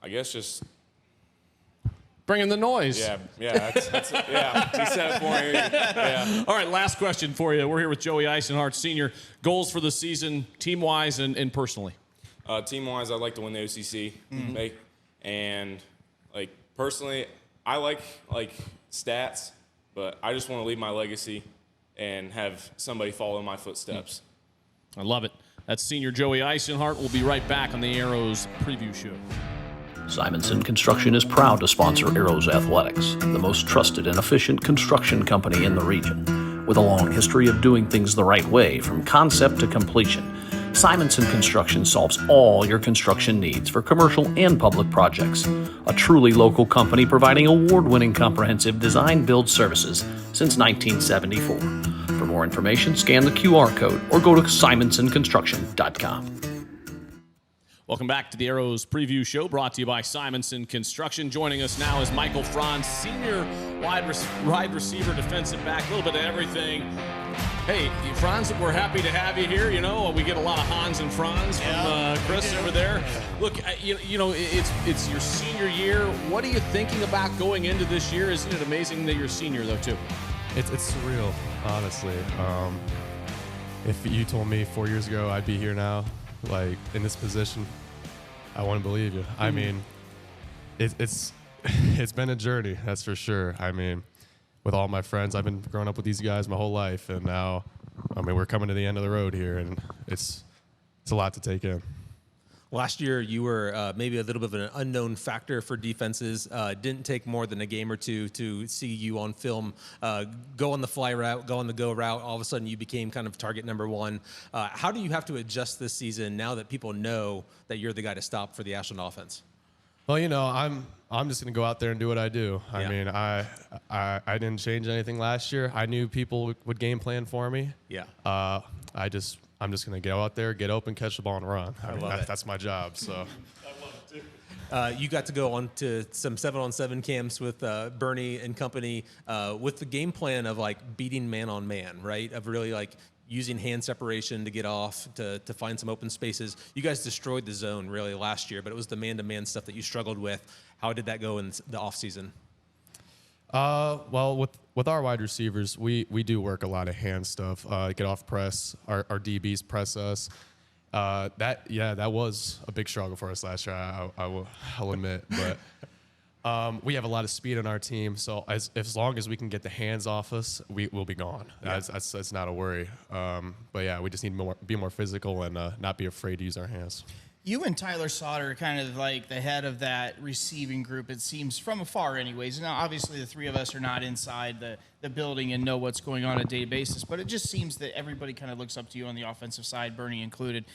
I guess just bringing the noise. Yeah, that's it. Yeah, he said it for me. Yeah. All right, last question for you. We're here with Joey Eisenhart, senior. Goals for the season, team-wise and personally? Team-wise, I'd like to win the OCC. And, like, personally, I like stats, but I just want to leave my legacy and have somebody follow in my footsteps. I love it. That's senior Joey Eisenhart. We'll be right back on the Arrows preview show. Simonson Construction is proud to sponsor Arrows Athletics, the most trusted and efficient construction company in the region. With a long history of doing things the right way from concept to completion, Simonson Construction solves all your construction needs for commercial and public projects. A truly local company providing award-winning comprehensive design-build services since 1974. For more information, scan the QR code or go to simonsonconstruction.com. Welcome back to the Arrows preview show, brought to you by Simonson Construction. Joining us now is Michael Franz, senior wide receiver, defensive back, a little bit of everything. Hey, Franz, we're happy to have you here. You know, we get a lot of Hans and Franz from Kris over there. Look, you know, it's your senior year. What are you thinking about going into this year? Isn't it amazing that you're a senior, though, too? It's surreal, honestly. If you told me 4 years ago I'd be here now, like in this position, I wouldn't believe you. I mean, it's been a journey, that's for sure. I mean, with all my friends, I've been growing up with these guys my whole life, and now, I mean, we're coming to the end of the road here, and it's a lot to take in. Last year, you were maybe a little bit of an unknown factor for defenses. Didn't take more than a game or two to see you on film go on the fly route, go on the go route. All of a sudden, you became kind of target number one. How do you have to adjust this season now that people know that you're the guy to stop for the Ashland offense? Well, you know, I'm just going to go out there and do what I do. I mean, I didn't change anything last year. I knew people would game plan for me. Yeah. I'm just going to go out there, get open, catch the ball, and run. I mean, that's my job. So. I love it too. You got to go on to some 7-on-7 camps with Bernie and company with the game plan of like beating man on man, right? Of really like using hand separation to get off, to find some open spaces. You guys destroyed the zone really last year, but it was the man-to-man stuff that you struggled with. How did that go in the offseason? Well, with our wide receivers, we do work a lot of hand stuff. Get off press. Our DBs press us. That was a big struggle for us last year. I'll admit, but we have a lot of speed on our team. So as long as we can get the hands off us, we'll be gone. That's not a worry. But yeah, we just need to be more physical and not be afraid to use our hands. You and Tyler Sauter are kind of like the head of that receiving group, it seems, from afar anyways. Now, obviously, the three of us are not inside the building and know what's going on a daily basis, but it just seems that everybody kind of looks up to you on the offensive side, Bernie included.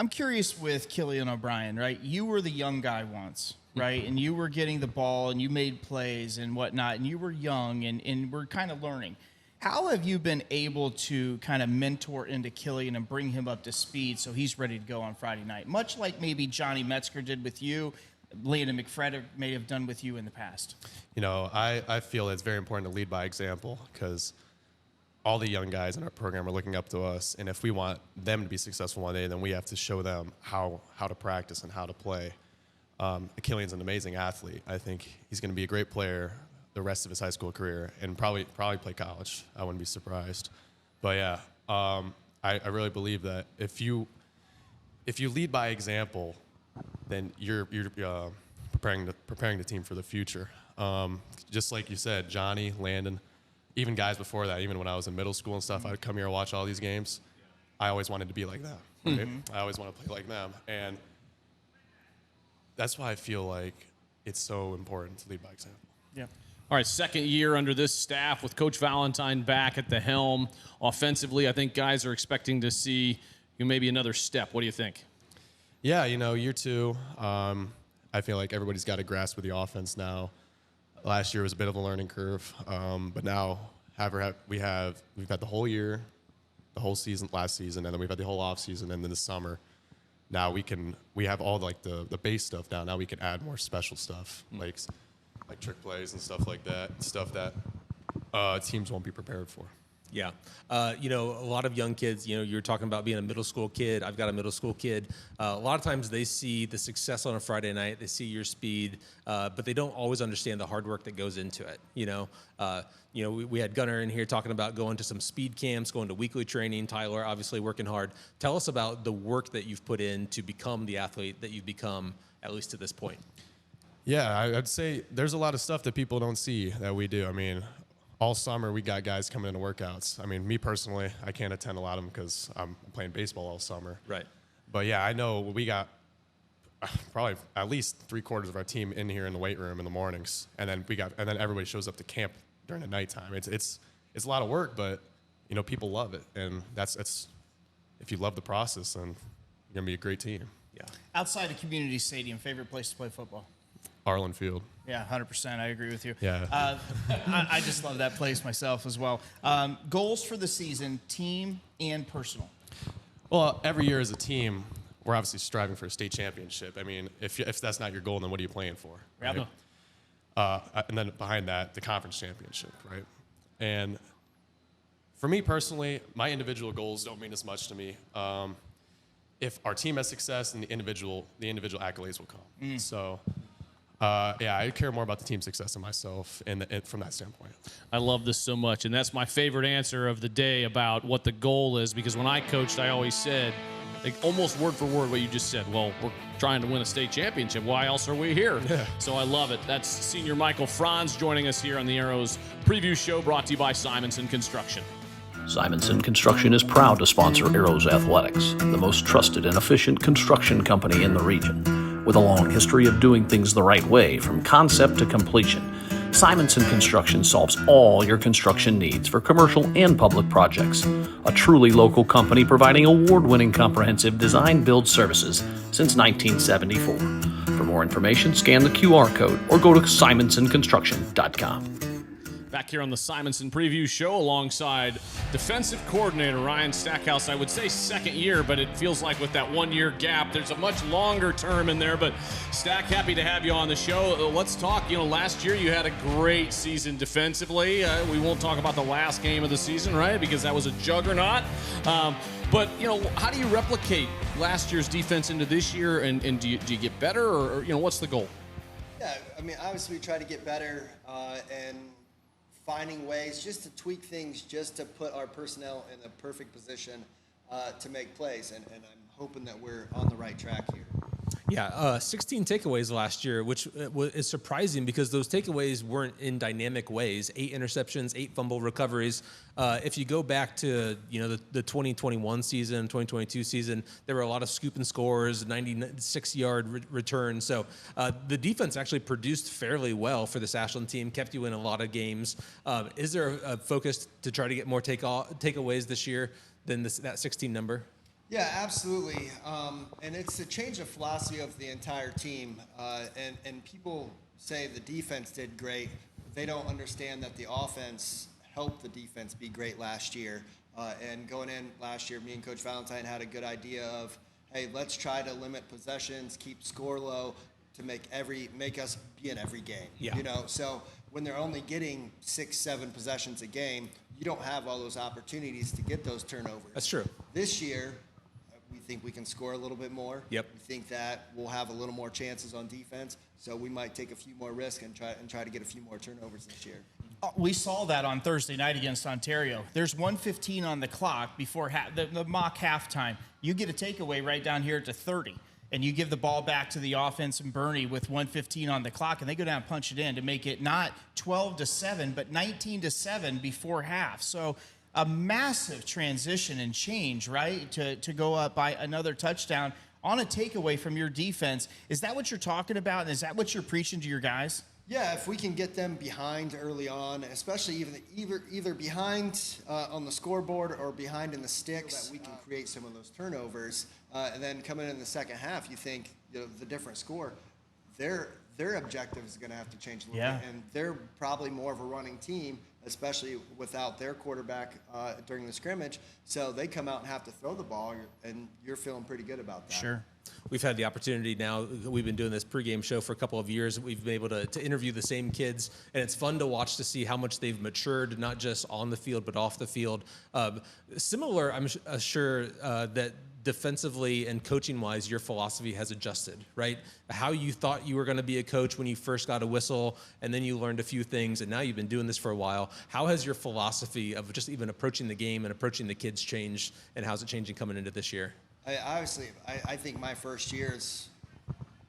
I'm curious with Killian O'Brien, right? You were the young guy once, right? And you were getting the ball and you made plays and whatnot, and you were young and we're kind of learning. How have you been able to kind of mentor into Killian and bring him up to speed so he's ready to go on Friday night? Much like maybe Johnny Metzger did with you, Landon McFrederick may have done with you in the past. You know, I feel it's very important to lead by example because all the young guys in our program are looking up to us, and if we want them to be successful one day, then we have to show them how to practice and how to play. Killian's an amazing athlete. I think he's going to be a great player the rest of his high school career and probably play college. I wouldn't be surprised. But yeah, I really believe that if you lead by example, then you're preparing the team for the future. Just like you said, Johnny, Landon, even guys before that, even when I was in middle school and stuff, I'd come here and watch all these games. I always wanted to be like them. Right? I always want to play like them. And that's why I feel like it's so important to lead by example. Yeah. All right, second year under this staff with Coach Valentine back at the helm. Offensively, I think guys are expecting to see maybe another step. What do you think? Yeah, year two, I feel like everybody's got a grasp of the offense now. Last year was a bit of a learning curve, but now we've had the whole year, the whole season, last season, and then we've had the whole off season, and then the summer. Now we have all like the base stuff down. Now we can add more special stuff like trick plays and stuff like that, stuff that teams won't be prepared for. Yeah. A lot of young kids, you're talking about being a middle school kid. I've got a middle school kid. A lot of times they see the success on a Friday night. They see your speed, but they don't always understand the hard work that goes into it. We had Gunnar in here talking about going to some speed camps, going to weekly training. Tyler, obviously working hard. Tell us about the work that you've put in to become the athlete that you've become, at least to this point. Yeah, I'd say there's a lot of stuff that people don't see that we do. I mean, all summer we got guys coming into workouts. I mean, me personally, I can't attend a lot of them because I'm playing baseball all summer. Right. But yeah, I know we got probably at least 3/4 of our team in here in the weight room in the mornings, and then everybody shows up to camp during the nighttime. It's a lot of work, but people love it, and that's if you love the process, then you're gonna be a great team. Yeah. Outside of community stadium, favorite place to play football? Arlen Field. Yeah, 100%. I agree with you. Yeah. I just love that place myself as well. Goals for the season, team and personal. Well, every year as a team, we're obviously striving for a state championship. I mean, if that's not your goal, then what are you playing for? Right? And then behind that, the conference championship, right? And for me personally, my individual goals don't mean as much to me. If our team has success, then the individual accolades will come. So. I care more about the team success than myself from that standpoint. I love this so much, and that's my favorite answer of the day about what the goal is, because when I coached, I always said, like, almost word for word what you just said. Well, we're trying to win a state championship. Why else are we here? Yeah. So I love it. That's Senior Michael Franz joining us here on the Arrows preview show brought to you by Simonson Construction. Simonson Construction is proud to sponsor Arrows Athletics, the most trusted and efficient construction company in the region. With a long history of doing things the right way from concept to completion, Simonson Construction solves all your construction needs for commercial and public projects. A truly local company providing award-winning comprehensive design-build services since 1974. For more information, scan the QR code or go to simonsonconstruction.com. Back here on the Simonson Preview Show alongside defensive coordinator Ryan Stackhouse. I would say second year, but it feels like with that 1 year gap, there's a much longer term in there. But Stack, happy to have you on the show. Let's talk. Last year you had a great season defensively. We won't talk about the last game of the season, right? Because that was a juggernaut. But how do you replicate last year's defense into this year? And do you get better, or what's the goal? Yeah, I mean, obviously we try to get better and finding ways just to tweak things, just to put our personnel in the perfect position to make plays. And I'm hoping that we're on the right track here. Yeah, 16 takeaways last year, which is surprising because those takeaways weren't in dynamic ways. 8 interceptions, 8 fumble recoveries. If you go back to the 2021 season, 2022 season, there were a lot of scoop and scores, 96-yard returns. So the defense actually produced fairly well for this Ashland team, kept you in a lot of games. Is there a focus to try to get more takeaways this year than that 16 number? Yeah, absolutely. And it's a change of philosophy of the entire team. And people say the defense did great. They don't understand that the offense helped the defense be great last year. And going in last year, me and Coach Valentine had a good idea of, hey, let's try to limit possessions, keep score low, to make us be in every game. Yeah. You know, so when they're only getting 6-7 possessions a game, you don't have all those opportunities to get those turnovers. That's true. This year, we think we can score a little bit more. Yep. We think that we'll have a little more chances on defense, so we might take a few more risks and try to get a few more turnovers this year. We saw that on Thursday night against Ontario. There's 1:15 on the clock before the mock halftime. You get a takeaway right down here at the 30, and you give the ball back to the offense and Bernie with 1:15 on the clock, and they go down and punch it in to make it not 12-7, but 19-7 before half. So a massive transition and change, right, to go up by another touchdown on a takeaway from your defense. Is that what you're talking about, and is that what you're preaching to your guys? Yeah, if we can get them behind early on, especially either behind on the scoreboard or behind in the sticks, so that we can create some of those turnovers. And then coming in the second half, you think the different score, their objective is going to have to change a little bit. And they're probably more of a running team, especially without their quarterback during the scrimmage. So they come out and have to throw the ball, and you're feeling pretty good about that. Sure. We've had the opportunity now, we've been doing this pregame show for a couple of years. We've been able to interview the same kids, and it's fun to watch to see how much they've matured, not just on the field, but off the field. Similar, I'm sure that defensively and coaching-wise, your philosophy has adjusted, right? How you thought you were going to be a coach when you first got a whistle, and then you learned a few things, and now you've been doing this for a while. How has your philosophy of just even approaching the game and approaching the kids changed, and how's it changing coming into this year? I think my first years,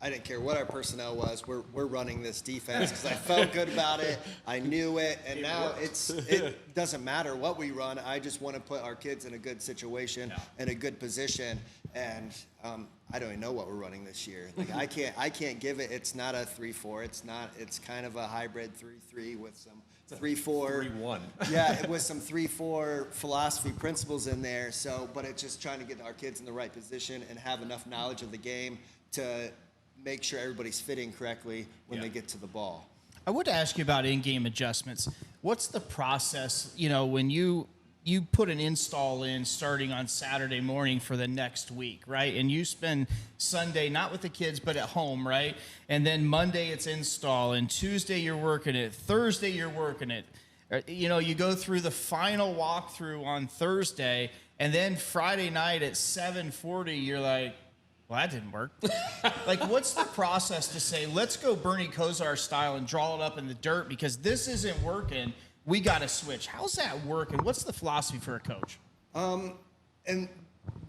I didn't care what our personnel was. We're running this defense because I felt good about it. I knew it, and now it doesn't matter what we run. I just want to put our kids in a good situation and a good position. And I don't even know what we're running this year. Like I can't give it. It's not a 3-4. It's kind of a hybrid 3-3 with some 3-4. 3-1. Yeah, with some 3-4 philosophy principles in there. So, but it's just trying to get our kids in the right position and have enough knowledge of the game to make sure everybody's fitting correctly when they get to the ball. I would ask you about in-game adjustments. What's the process, when you put an install in starting on Saturday morning for the next week, right? And you spend Sunday, not with the kids, but at home, right? And then Monday it's install, and Tuesday you're working it, Thursday you're working it. You go through the final walkthrough on Thursday, and then Friday night at 7:40, you're like, well, that didn't work. Like, what's the process to say, let's go Bernie Kosar style and draw it up in the dirt because this isn't working? We got to switch. How's that work, and what's the philosophy for a coach? And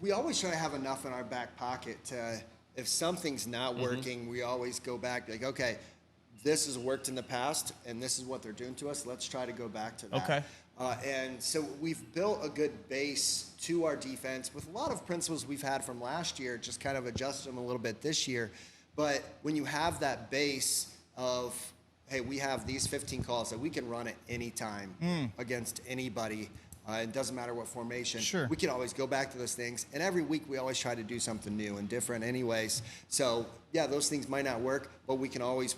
we always try to have enough in our back pocket to, if something's not working, we always go back, like, okay, this has worked in the past, and this is what they're doing to us. Let's try to go back to that. Okay. And so we've built a good base to our defense with a lot of principles we've had from last year, just kind of adjusted them a little bit this year. But when you have that base of, hey, we have these 15 calls that we can run at any time against anybody. It doesn't matter what formation. Sure. We can always go back to those things. And every week we always try to do something new and different anyways. So, yeah, those things might not work, but we can always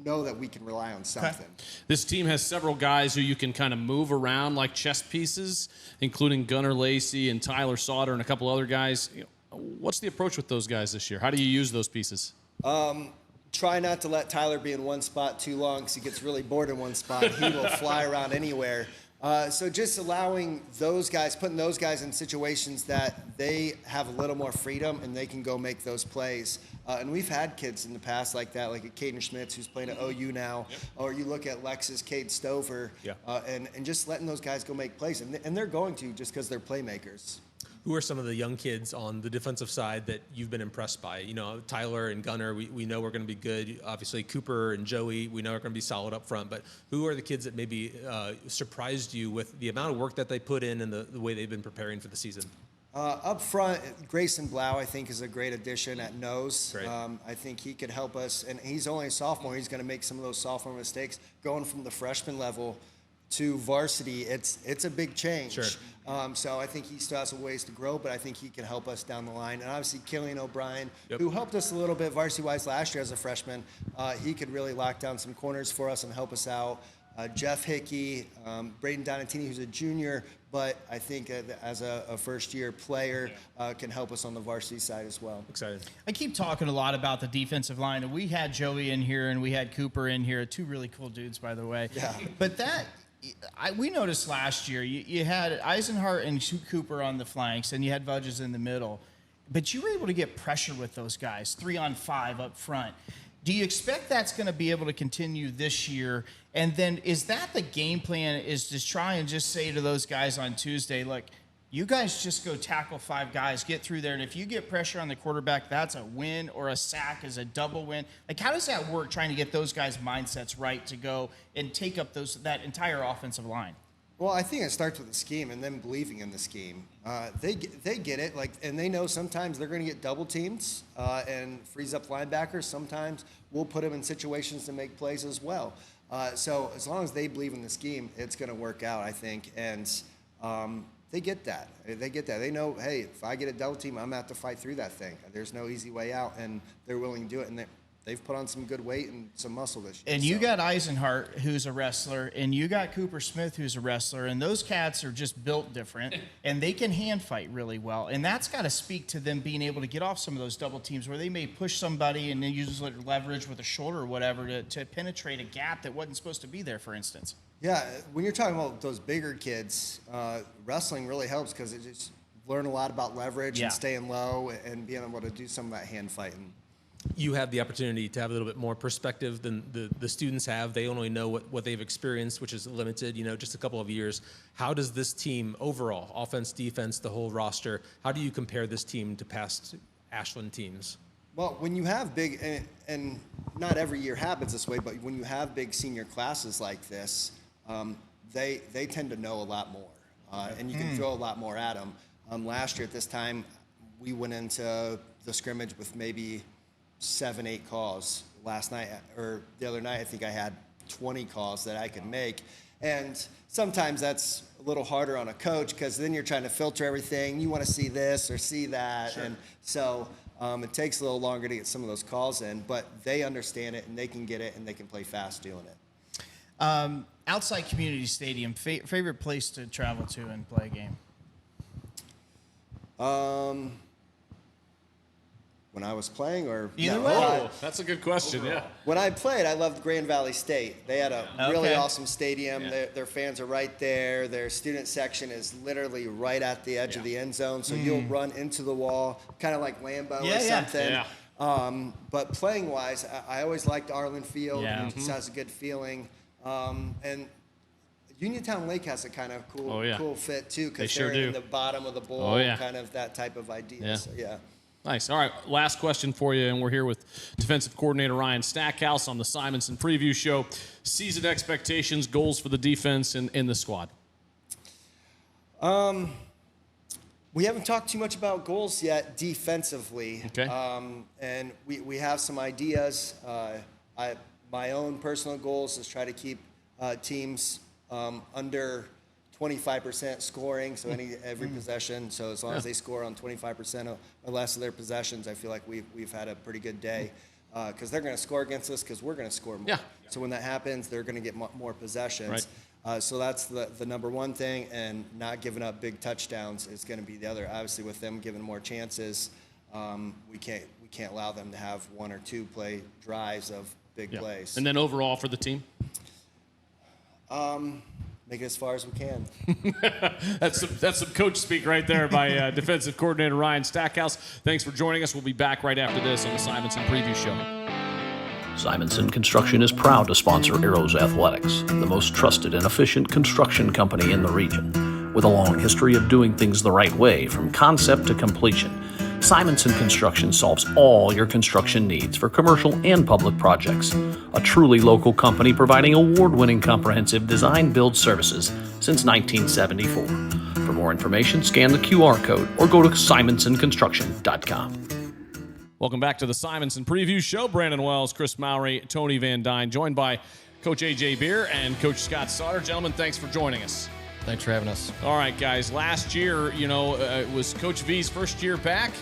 know that we can rely on something. This team has several guys who you can kind of move around like chess pieces, including Gunnar Lacey and Tyler Sauter and a couple other guys. What's the approach with those guys this year? How do you use those pieces? Try not to let Tyler be in one spot too long because he gets really bored in one spot. He will fly around anywhere. So just allowing those guys, putting those guys in situations that they have a little more freedom and they can go make those plays. And we've had kids in the past like that, like Caden Schmitz, who's playing at OU now, or you look at Lex's Cade Stover, and just letting those guys go make plays. And they're going to just because they're playmakers. Who are some of the young kids on the defensive side that you've been impressed by? Tyler and Gunnar, we know we're going to be good. Obviously, Cooper and Joey, we know are going to be solid up front. But who are the kids that maybe surprised you with the amount of work that they put in and the way they've been preparing for the season? Up front, Grayson Blau, I think, is a great addition at nose. I think he could help us. And he's only a sophomore. He's going to make some of those sophomore mistakes. Going from the freshman level to varsity, it's a big change. Sure. So I think he still has a ways to grow, but I think he can help us down the line. And obviously, Killian O'Brien, Yep. who helped us a little bit varsity-wise last year as a freshman, he could really lock down some corners for us and help us out. Jeff Hickey, Braden Donatini, who's a junior, but I think as a first-year player can help us on the varsity side as well. Excited. I keep talking a lot about the defensive line, and we had Joey in here and we had Cooper in here, two really cool dudes, by the way. Yeah. But we noticed last year you had Eisenhart and Cooper on the flanks, and you had Vudges in the middle, but you were able to get pressure with those guys, 3-on-5 up front. Do you expect that's going to be able to continue this year? And then is that the game plan, is to try and just say to those guys on Tuesday, look, you guys just go tackle 5 guys, get through there, and if you get pressure on the quarterback, that's a win, or a sack is a double win. Like, how does that work, trying to get those guys' mindsets right to go and take up that entire offensive line? Well, I think it starts with the scheme and them believing in the scheme. They get it, and they know sometimes they're going to get double teams and freeze up linebackers. Sometimes we'll put them in situations to make plays as well. So as long as they believe in the scheme, it's going to work out, I think. And they get that. They know, hey, if I get a double team, I'm going to have to fight through that thing. There's no easy way out, and they're willing to do it. And they've put on some good weight and some muscle this year. And you got Eisenhart, who's a wrestler, and you got Cooper Smith, who's a wrestler, and those cats are just built different, and they can hand fight really well. And that's got to speak to them being able to get off some of those double teams where they may push somebody and then use leverage with a shoulder or whatever to penetrate a gap that wasn't supposed to be there, for instance. Yeah, when you're talking about those bigger kids, wrestling really helps because it just learn a lot about leverage and staying low and being able to do some of that hand fighting. You have the opportunity to have a little bit more perspective than the students have. They only know what they've experienced, which is limited, just a couple of years. How does this team overall, offense, defense, the whole roster, how do you compare this team to past Ashland teams? Well, when you have big, and not every year happens this way, but when you have big senior classes like this, they tend to know a lot more, and you can throw a lot more at them. Last year at this time, we went into the scrimmage with maybe 7-8 calls. Last night or the other night, I think I had 20 calls that I could make. And sometimes that's a little harder on a coach because then you're trying to filter everything. You want to see this or see that. Sure. And so it takes a little longer to get some of those calls in, but they understand it and they can get it and they can play fast doing it. Outside Community Stadium, favorite place to travel to and play a game? When I was playing, or either no, way. Oh, that's a good question. Yeah. When I played, I loved Grand Valley State. They had a really awesome stadium. Yeah. Their fans are right there. Their student section is literally right at the edge of the end zone, so you'll run into the wall, kind of like Lambeau or something. Yeah. But playing-wise, I always liked Arlen Field. Yeah. It just has a good feeling. And Uniontown Lake has a kind of cool fit, too, because sure they're do. in the bottom of the bowl, kind of that type of idea. Yeah. So, yeah. Nice. All right, last question for you, and we're here with defensive coordinator Ryan Stackhouse on the Simonson Preview Show. Season expectations, goals for the defense and the squad. We haven't talked too much about goals yet defensively. Okay. And we have some ideas. My own personal goals is try to keep teams under 25% scoring, so every possession. So as long as they score on 25% or less of their possessions, I feel like we've had a pretty good day because they're going to score against us because we're going to score more. Yeah. So when that happens, they're going to get more possessions. Right. So that's the number one thing, and not giving up big touchdowns is going to be the other. Obviously, with them giving more chances, we can't allow them to have 1 or 2 play drives of big plays. And then overall for the team? Make it as far as we can. That's some coach speak right there by defensive coordinator Ryan Stackhouse. Thanks for joining us. We'll be back right after this on the Simonson Preview Show. Simonson Construction is proud to sponsor Arrows Athletics, the most trusted and efficient construction company in the region. With a long history of doing things the right way from concept to completion, Simonson Construction solves all your construction needs for commercial and public projects. A truly local company providing award-winning comprehensive design-build services since 1974. For more information, scan the QR code or go to simonsonconstruction.com. Welcome back to the Simonson Preview Show. Brandon Wells, Kris Mowry, Tony VanDuyne, joined by Coach A.J. Beer and Coach Scott Sauter. Gentlemen, thanks for joining us. Thanks for having us. All right, guys. Last year, it was Coach V's first year back.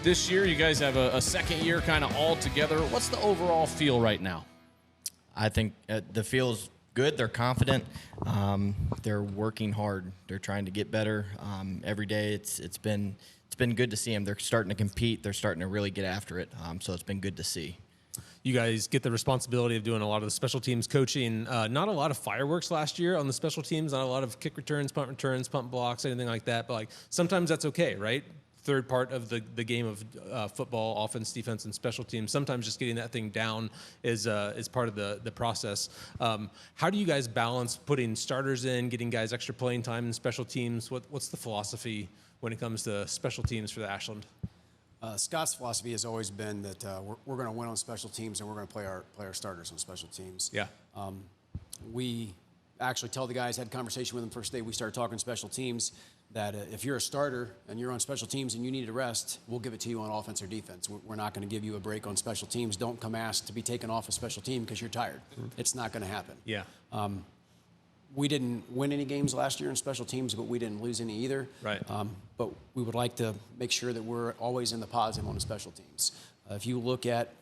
This year, you guys have a second year kind of all together. What's the overall feel right now? I think the feel's good. They're confident. They're working hard. They're trying to get better every day. It's been good to see them. They're starting to compete. They're starting to really get after it. So it's been good to see. You guys get the responsibility of doing a lot of the special teams coaching. Not a lot of fireworks last year on the special teams. Not a lot of kick returns, punt returns, punt blocks, anything like that. But like sometimes that's okay, right? Third part of the game of football, offense, defense, and special teams. Sometimes just getting that thing down is part of the process. How do you guys balance putting starters in, getting guys extra playing time in special teams? What's the philosophy when it comes to special teams for the Ashland? Scott's philosophy has always been that we're going to win on special teams and we're going to play our starters on special teams. Yeah. We actually tell the guys, had a conversation with them first day we started talking special teams, that if you're a starter and you're on special teams and you need a rest, we'll give it to you on offense or defense. We're not going to give you a break on special teams. Don't come ask to be taken off a special team because you're tired. It's not going to happen. Yeah. We didn't win any games last year in special teams, but we didn't lose any either. Right. But we would like to make sure that we're always in the positive on the special teams. If you look at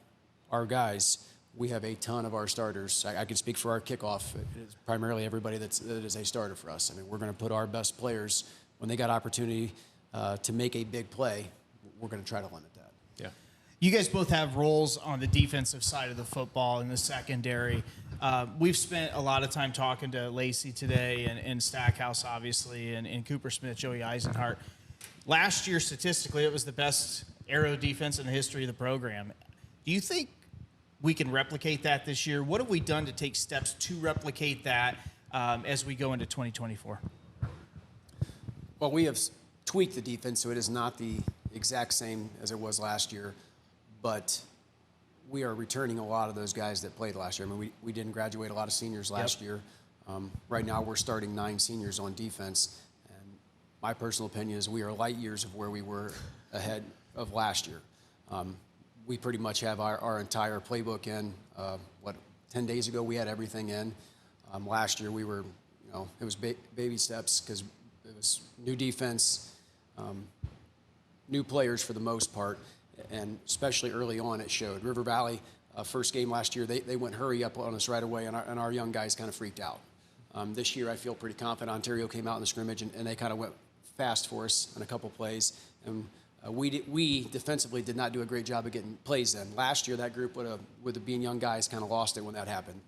our guys, we have a ton of our starters. I can speak for our kickoff. It is primarily everybody that is a starter for us. I mean, we're going to put our best players, when they got opportunity to make a big play, we're going to try to limit that. Yeah. You guys both have roles on the defensive side of the football in the secondary. We've spent a lot of time talking to Lacey today and Stackhouse, obviously, and Cooper Smith, Joey Eisenhart. Last year, statistically, it was the best Arrow defense in the history of the program. Do you think we can replicate that this year? What have we done to take steps to replicate that as we go into 2024? Well, we have tweaked the defense so it is not the exact same as it was last year, but we are returning a lot of those guys that played last year. I mean, we didn't graduate a lot of seniors last year. Right now, we're starting 9 seniors on defense, and my personal opinion is we are light years of where we were ahead of last year. We pretty much have our entire playbook in. 10 days ago, we had everything in. Last year, we were, it was baby steps because it was new defense, new players for the most part, and especially early on it showed. River Valley, first game last year, they went hurry up on us right away, and our young guys kind of freaked out. This year I feel pretty confident. Ontario came out in the scrimmage, and they kind of went fast for us in a couple plays. And we defensively did not do a great job of getting plays in. Last year, that group, with being young guys, kind of lost it when that happened.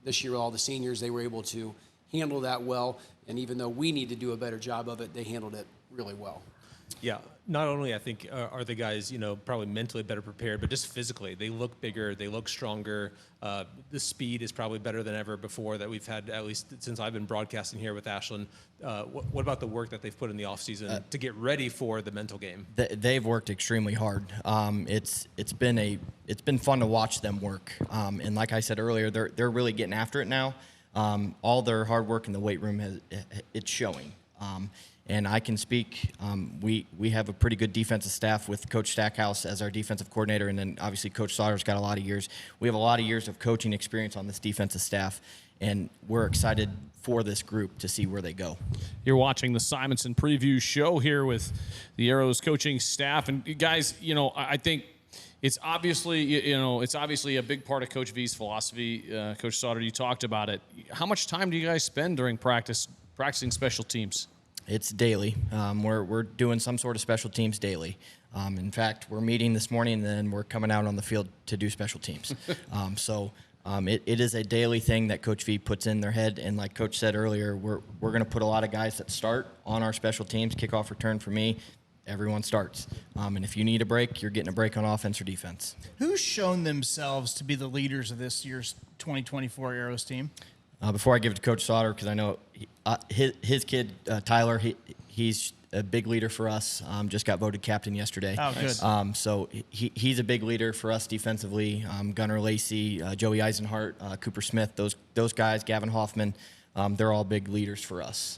This year, all the seniors, they were able to handle that well, and even though we need to do a better job of it, they handled it really well. Yeah, not only I think are the guys, probably mentally better prepared, but just physically, they look bigger, they look stronger. The speed is probably better than ever before that we've had, at least since I've been broadcasting here with Ashland. What about the work that they've put in the offseason to get ready for the mental game? They've worked extremely hard. It's been fun to watch them work. And like I said earlier, they're really getting after it now. All their hard work in the weight room it's showing. And I can speak, we have a pretty good defensive staff with Coach Stackhouse as our defensive coordinator, and then obviously Coach Sauter's got a lot of years. We have a lot of years of coaching experience on this defensive staff, and we're excited for this group to see where they go. You're watching the Simonson Preview Show here with the Arrows coaching staff. And guys, I think it's obviously, a big part of Coach V's philosophy. Coach Sauter, you talked about it. How much time do you guys spend during practicing special teams? It's daily. We're doing some sort of special teams daily. In fact, we're meeting this morning, and then we're coming out on the field to do special teams. It is a daily thing that Coach V puts in their head. And like Coach said earlier, we're going to put a lot of guys that start on our special teams. Kickoff return for me, everyone starts. And if you need a break, you're getting a break on offense or defense. Who's shown themselves to be the leaders of this year's 2024 Arrows team? Before I give it to Coach Sauter, because I know his kid, Tyler, he's a big leader for us. Just got voted captain yesterday. Oh, good. So he's a big leader for us defensively. Gunnar Lacey, Joey Eisenhart, Cooper Smith, those guys, Gavin Hoffman, they're all big leaders for us,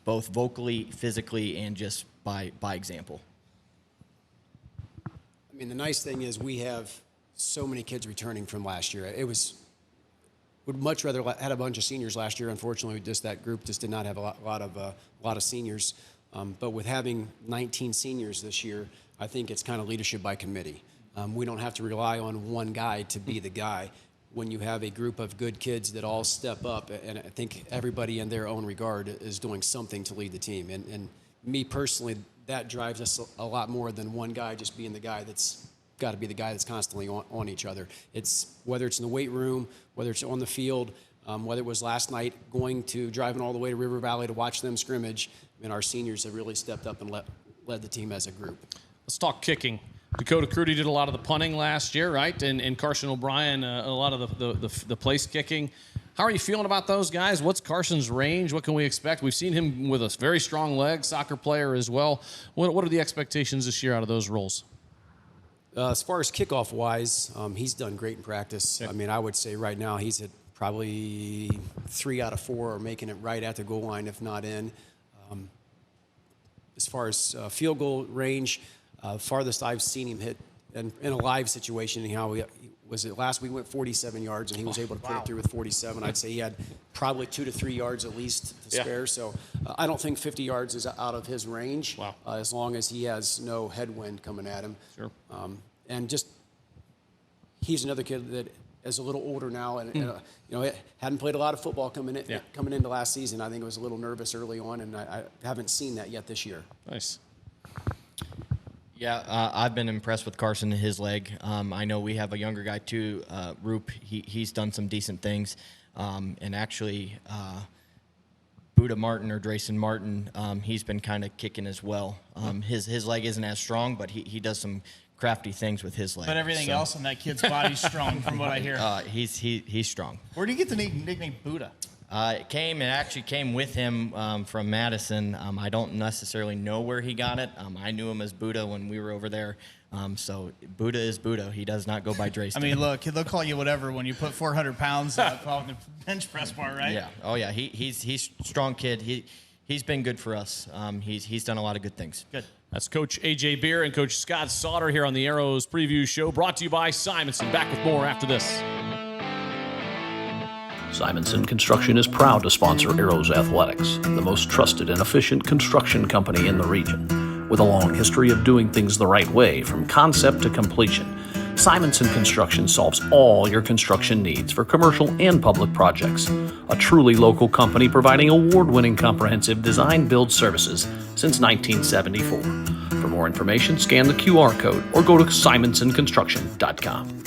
both vocally, physically, and just by example. I mean, the nice thing is we have so many kids returning from last year. would much rather had a bunch of seniors last year. Unfortunately, just that group just did not have a lot of seniors. But with having 19 seniors this year, I think it's kind of leadership by committee. We don't have to rely on one guy to be the guy. When you have a group of good kids that all step up, and I think everybody in their own regard is doing something to lead the team. And me personally, that drives us a lot more than one guy just being the guy that's got to be the guy that's constantly on each other. It's whether it's in the weight room, whether it's on the field, whether it was last night driving all the way to River Valley to watch them scrimmage. I mean, our seniors have really stepped up and led the team as a group. Let's talk kicking. Dakota Crudy did a lot of the punting last year, right? And Carson O'Brien, a lot of the place kicking. How are you feeling about those guys? What's Carson's range? What can we expect? We've seen him with a very strong leg, soccer player as well. What are the expectations this year out of those roles? As far as kickoff-wise, he's done great in practice. Yeah. I mean, I would say right now he's at probably 3 out of 4 are making it right at the goal line, if not in. As far as field goal range, farthest I've seen him hit in a live situation, was it last week? Went 47 yards, and he was able to put it through with 47. I'd say he had probably 2 to 3 yards at least to spare. So I don't think 50 yards is out of his range. Wow. As long as he has no headwind coming at him. Sure. And just he's another kid that is a little older now, and hadn't played a lot of football coming into last season. I think it was a little nervous early on, and I haven't seen that yet this year. Nice. Yeah, I've been impressed with Carson and his leg. I know we have a younger guy too, Roop. He's done some decent things, and actually, Buda Martin or Drayson Martin, he's been kind of kicking as well. His leg isn't as strong, but he does some crafty things with his leg. But everything else in that kid's body's strong, from what I hear. He's strong. Where do you get the nickname Buddha? It actually came with him from Madison. I don't necessarily know where he got it. I knew him as Buddha when we were over there. So Buddha is Buddha. He does not go by Drayson. I mean, look, they'll call you whatever when you put 400 pounds up on the bench press bar, right? Yeah. Oh yeah. He's a strong kid. He's been good for us. He's done a lot of good things. Good. That's Coach A.J. Beer and Coach Scott Sauter here on the Arrows Preview Show, brought to you by Simonson. Back with more after this. Simonson Construction is proud to sponsor Arrows Athletics, the most trusted and efficient construction company in the region. With a long history of doing things the right way from concept to completion, Simonson Construction solves all your construction needs for commercial and public projects. A truly local company providing award-winning comprehensive design-build services since 1974. For more information, scan the QR code or go to simonsonconstruction.com.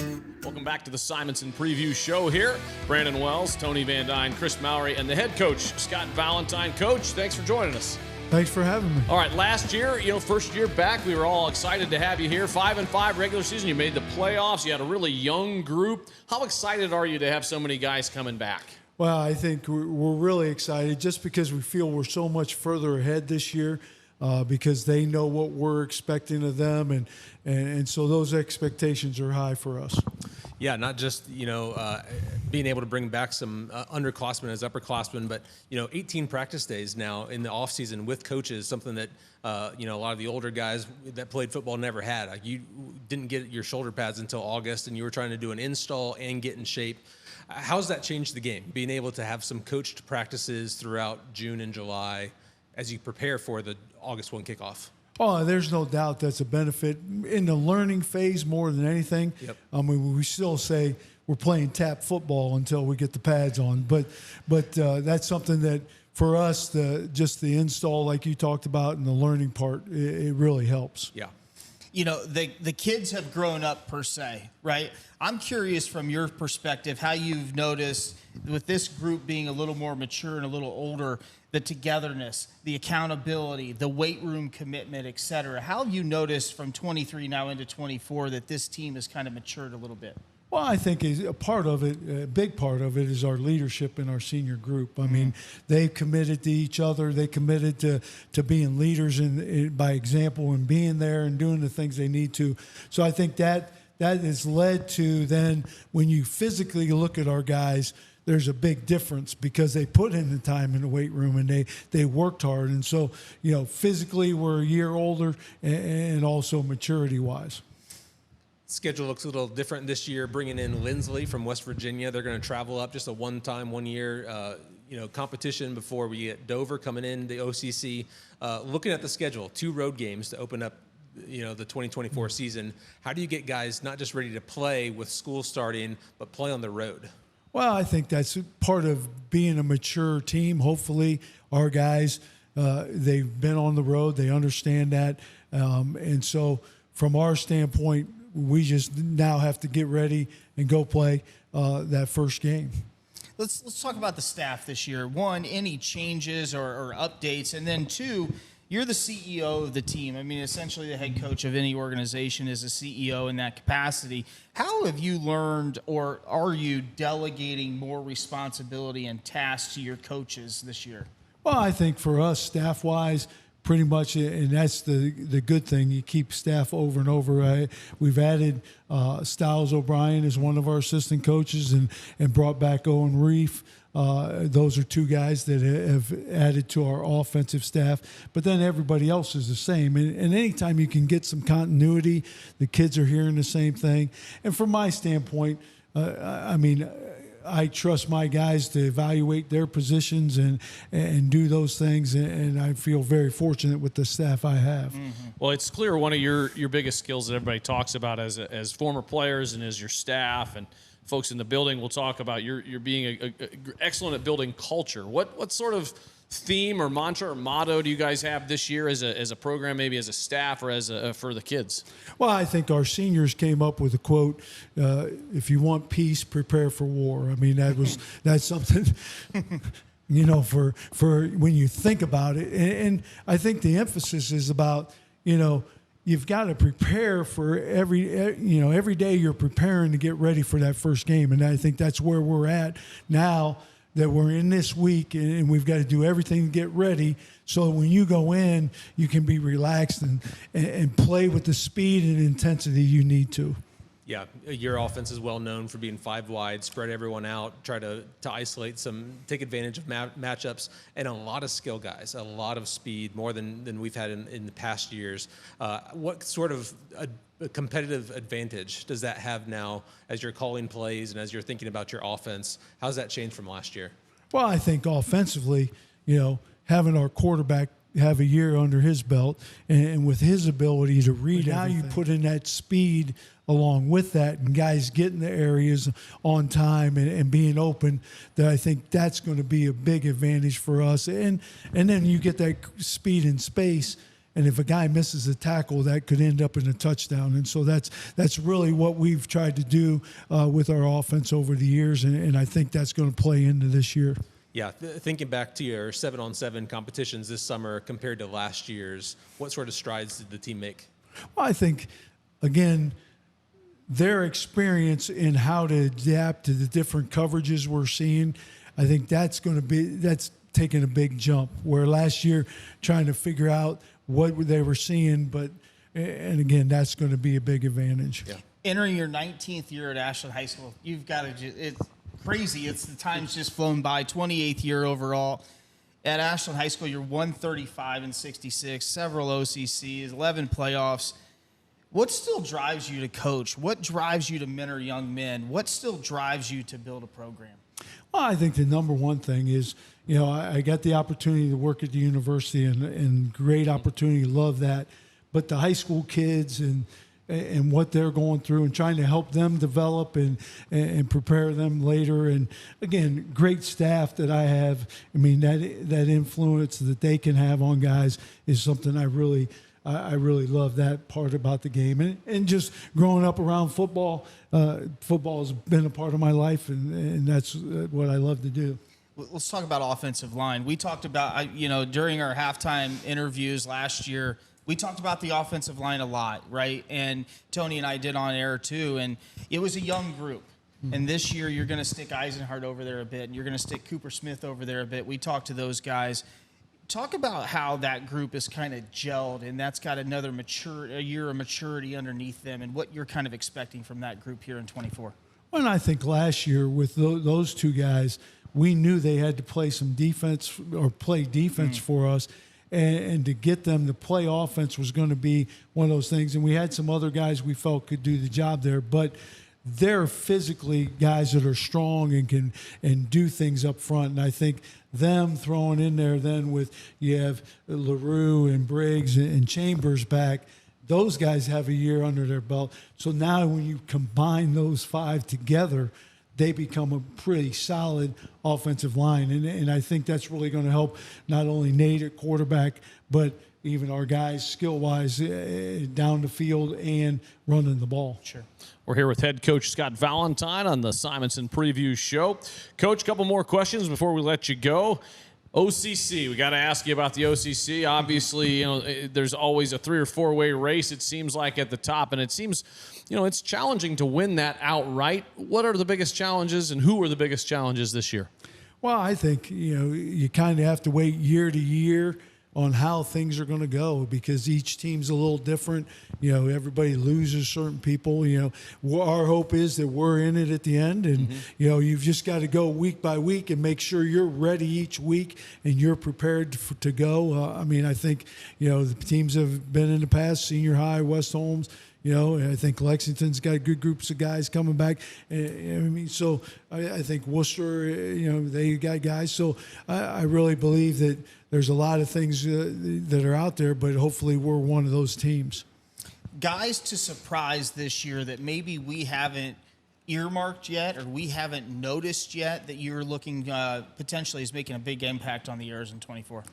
Welcome back to the Simonson Preview Show here. Brandon Wells, Tony VanDuyne, Kris Mowry, and the head coach, Scott Valentine. Coach, thanks for joining us. Thanks for having me. All right, last year, first year back, we were all excited to have you here. 5-5 regular season. You made the playoffs. You had a really young group. How excited are you to have so many guys coming back? Well, I think we're really excited just because we feel we're so much further ahead this year because they know what we're expecting of them, and so those expectations are high for us. Yeah, not just, being able to bring back some underclassmen as upperclassmen, but, 18 practice days now in the offseason with coaches, something that, a lot of the older guys that played football never had. Like, you didn't get your shoulder pads until August, and you were trying to do an install and get in shape. How's that changed the game, being able to have some coached practices throughout June and July as you prepare for the August 1 kickoff? Oh, there's no doubt that's a benefit in the learning phase more than anything. Yep. I mean, we still say we're playing tap football until we get the pads on, but that's something that for us, just the install like you talked about and the learning part, it really helps. Yeah. The kids have grown up per se, right? I'm curious from your perspective how you've noticed with this group being a little more mature and a little older, the togetherness, the accountability, the weight room commitment, et cetera. How have you noticed from 23 now into 24 that this team has kind of matured a little bit? Well, I think a part of it, a big part of it, is our leadership in our senior group. I mean, they committed to each other. They committed to being leaders by example and being there and doing the things they need to. So I think that has led to then when you physically look at our guys, there's a big difference because they put in the time in the weight room and they worked hard. And so, physically we're a year older and also maturity-wise. Schedule looks a little different this year, bringing in Lindsley from West Virginia. They're going to travel up, just a one-year competition before we get Dover coming in, the OCC. Looking at the schedule, 2 road games to open up the 2024 season. How do you get guys not just ready to play with school starting, but play on the road? Well, I think that's part of being a mature team. Hopefully our guys, they've been on the road, they understand that. And so from our standpoint, we just now have to get ready and go play that first game. Let's talk about the staff this year. 1, any changes or updates, and then 2, you're the CEO of the team. I mean, essentially the head coach of any organization is a CEO in that capacity. How have you learned, or are you delegating more responsibility and tasks to your coaches this year? Well, I think for us, staff-wise, pretty much, and that's the good thing. You keep staff over and over. We've added Styles O'Brien as one of our assistant coaches and brought back Owen Reef. Those are 2 guys that have added to our offensive staff. But then everybody else is the same. And anytime you can get some continuity, the kids are hearing the same thing. And from my standpoint, I trust my guys to evaluate their positions and do those things, and I feel very fortunate with the staff I have. Mm-hmm. Well, it's clear one of your biggest skills that everybody talks about as former players and as your staff and folks in the building will talk about you're being excellent at building culture. What sort of theme or mantra or motto do you guys have this year as a program, maybe as a staff or for the kids? Well, I think our seniors came up with a quote, if you want peace, prepare for war. I mean, that's something, for when you think about it. And I think the emphasis is about, you've got to prepare for every day you're preparing to get ready for that first game. And I think that's where we're at now, that we're in this week, and we've got to do everything to get ready so when you go in, you can be relaxed and play with the speed and intensity you need to. Yeah, your offense is well known for being 5 wide, spread everyone out, try to isolate take advantage of matchups, and a lot of skill guys, a lot of speed, more than we've had in the past years. What sort of a competitive advantage does that have now as you're calling plays and as you're thinking about your offense? How's that changed from last year? Well, I think offensively, having our quarterback have a year under his belt and with his ability to read everything. Now you put in that speed along with that, and guys getting the areas on time and being open, that I think that's going to be a big advantage for us. And then you get that speed and space, and if a guy misses a tackle, that could end up in a touchdown. And so that's really what we've tried to do with our offense over the years, and I think that's going to play into this year. Yeah, thinking back to your 7-on-7 competitions this summer compared to last year's, what sort of strides did the team make? Well, I think, again, their experience in how to adapt to the different coverages we're seeing, I think that's taking a big jump. Where last year trying to figure out what they were seeing, and again, that's going to be a big advantage. Yeah. Entering your 19th year at Ashland High School, you've got to it's crazy. The time's just flown by. 28th year overall. At Ashland High School, you're 135-66, several OCCs, 11 playoffs. What still drives you to coach? What drives you to mentor young men? What still drives you to build a program? Well, I think the number one thing is, I got the opportunity to work at the university and great opportunity, love that. But the high school kids and what they're going through and trying to help them develop and prepare them later. And again, great staff that I have. I mean, that influence that they can have on guys is something I really love that part about the game. And just growing up around football, football has been a part of my life, and that's what I love to do. Let's talk about offensive line. We talked about, during our halftime interviews last year, we talked about the offensive line a lot, right? And Tony and I did on air too, and it was a young group. And this year you're going to stick Eisenhart over there a bit, and you're going to stick Cooper Smith over there a bit. We talked to those guys. Talk about how that group is kind of gelled, and that's got another a year of maturity underneath them, and what you're kind of expecting from that group here in 24. Well, and I think last year with those 2 guys, we knew they had to play some defense or play defense for us. and to get them to play offense was going to be one of those things. And we had some other guys we felt could do the job there, but they're physically guys that are strong and can do things up front. And I think them throwing in there then with you have LaRue and Briggs and Chambers back, those guys have a year under their belt. So now when you combine those 5 together, they become a pretty solid offensive line. And I think that's really going to help not only Nate at quarterback, but even our guys skill-wise down the field and running the ball. Sure. We're here with head coach Scott Valentine on the Simonson Preview Show. Coach, a couple more questions before we let you go. OCC, we got to ask you about the OCC. Obviously, there's always a 3 or 4-way race, it seems like, at the top, and it seems, it's challenging to win that outright. What are the biggest challenges, and who are the biggest challenges this year? Well, I think, you kind of have to wait year to year on how things are going to go because each team's a little different. Everybody loses certain people. Our hope is that we're in it at the end, and you've just got to go week by week and make sure you're ready each week and you're prepared to go. I think the teams have been in the past, Senior High, West Holmes. I think Lexington's got good groups of guys coming back. So I think Worcester, they got guys. So I really believe that there's a lot of things that are out there, but hopefully we're one of those teams. Guys to surprise this year that maybe we haven't earmarked yet or we haven't noticed yet that you're looking potentially as making a big impact on the Arrows in 24?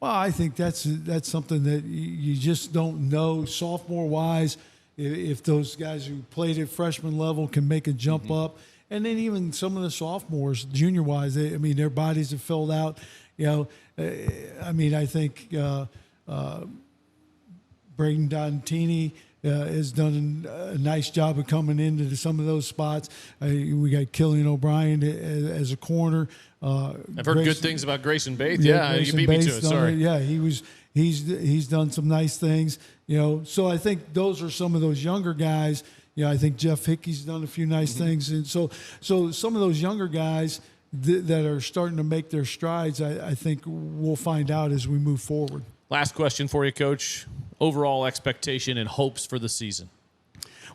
Well, I think that's something that you just don't know sophomore-wise. If those guys who played at freshman level can make a jump up, and then even some of the sophomores, junior-wise, their bodies have filled out. I think Braden Dontini has done a nice job of coming into some of those spots. We got Killian O'Brien as a corner. I've heard good things about Grayson Bates. Yeah, you beat me to it. Sorry. Yeah, he's done some nice things. So I think those are some of those younger guys. I think Jeff Hickey's done a few nice things, and so some of those younger guys that are starting to make their strides, I think we'll find out as we move forward. Last question for you, Coach. Overall expectation and hopes for the season.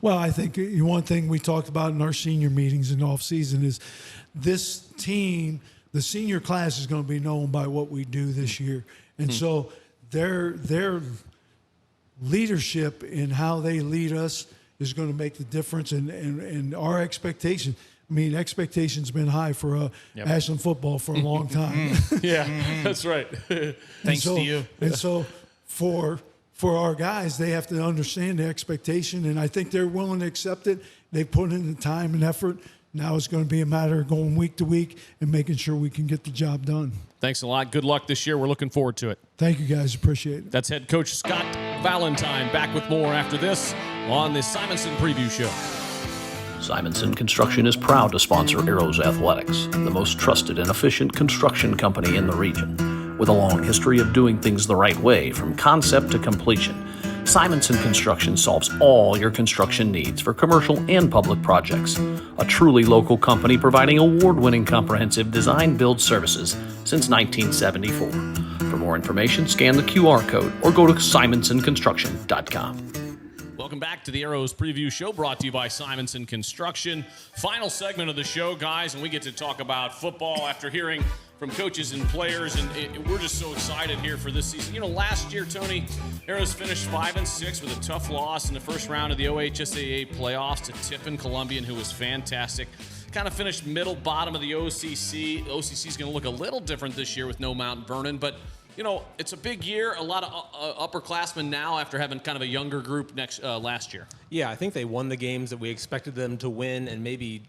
Well, I think one thing we talked about in our senior meetings in off season is this team, the senior class is going to be known by what we do this year. And so their leadership in how they lead us is going to make the difference. And our expectation, expectation's been high for Ashland football for a long time. That's right. Thanks to you. And so for our guys, they have to understand the expectation, and I think they're willing to accept it. They put in the time and effort. Now it's going to be a matter of going week to week and making sure we can get the job done. Thanks a lot. Good luck this year. We're looking forward to it. Thank you, guys. Appreciate it. That's head coach Scott Valentine. Back with more after this on the Simonson Preview Show. Simonson Construction is proud to sponsor Arrows Athletics, the most trusted and efficient construction company in the region. With a long history of doing things the right way from concept to completion, Simonson Construction solves all your construction needs for commercial and public projects. A truly local company providing award-winning comprehensive design-build services since 1974. For more information, scan the QR code or go to simonsonconstruction.com. Welcome back to the Arrows Preview Show, brought to you by Simonson Construction. Final segment of the show, guys, and we get to talk about football after hearing from coaches and players, and we're just so excited here for this season. Last year, Tony, Arrows finished 5-6 with a tough loss in the first round of the OHSAA playoffs to Tiffin Columbian, who was fantastic. Kind of finished middle, bottom of the OCC. OCC is going to look a little different this year with no Mount Vernon, but it's a big year. A lot of upperclassmen now after having kind of a younger group last year. Yeah, I think they won the games that we expected them to win, and maybe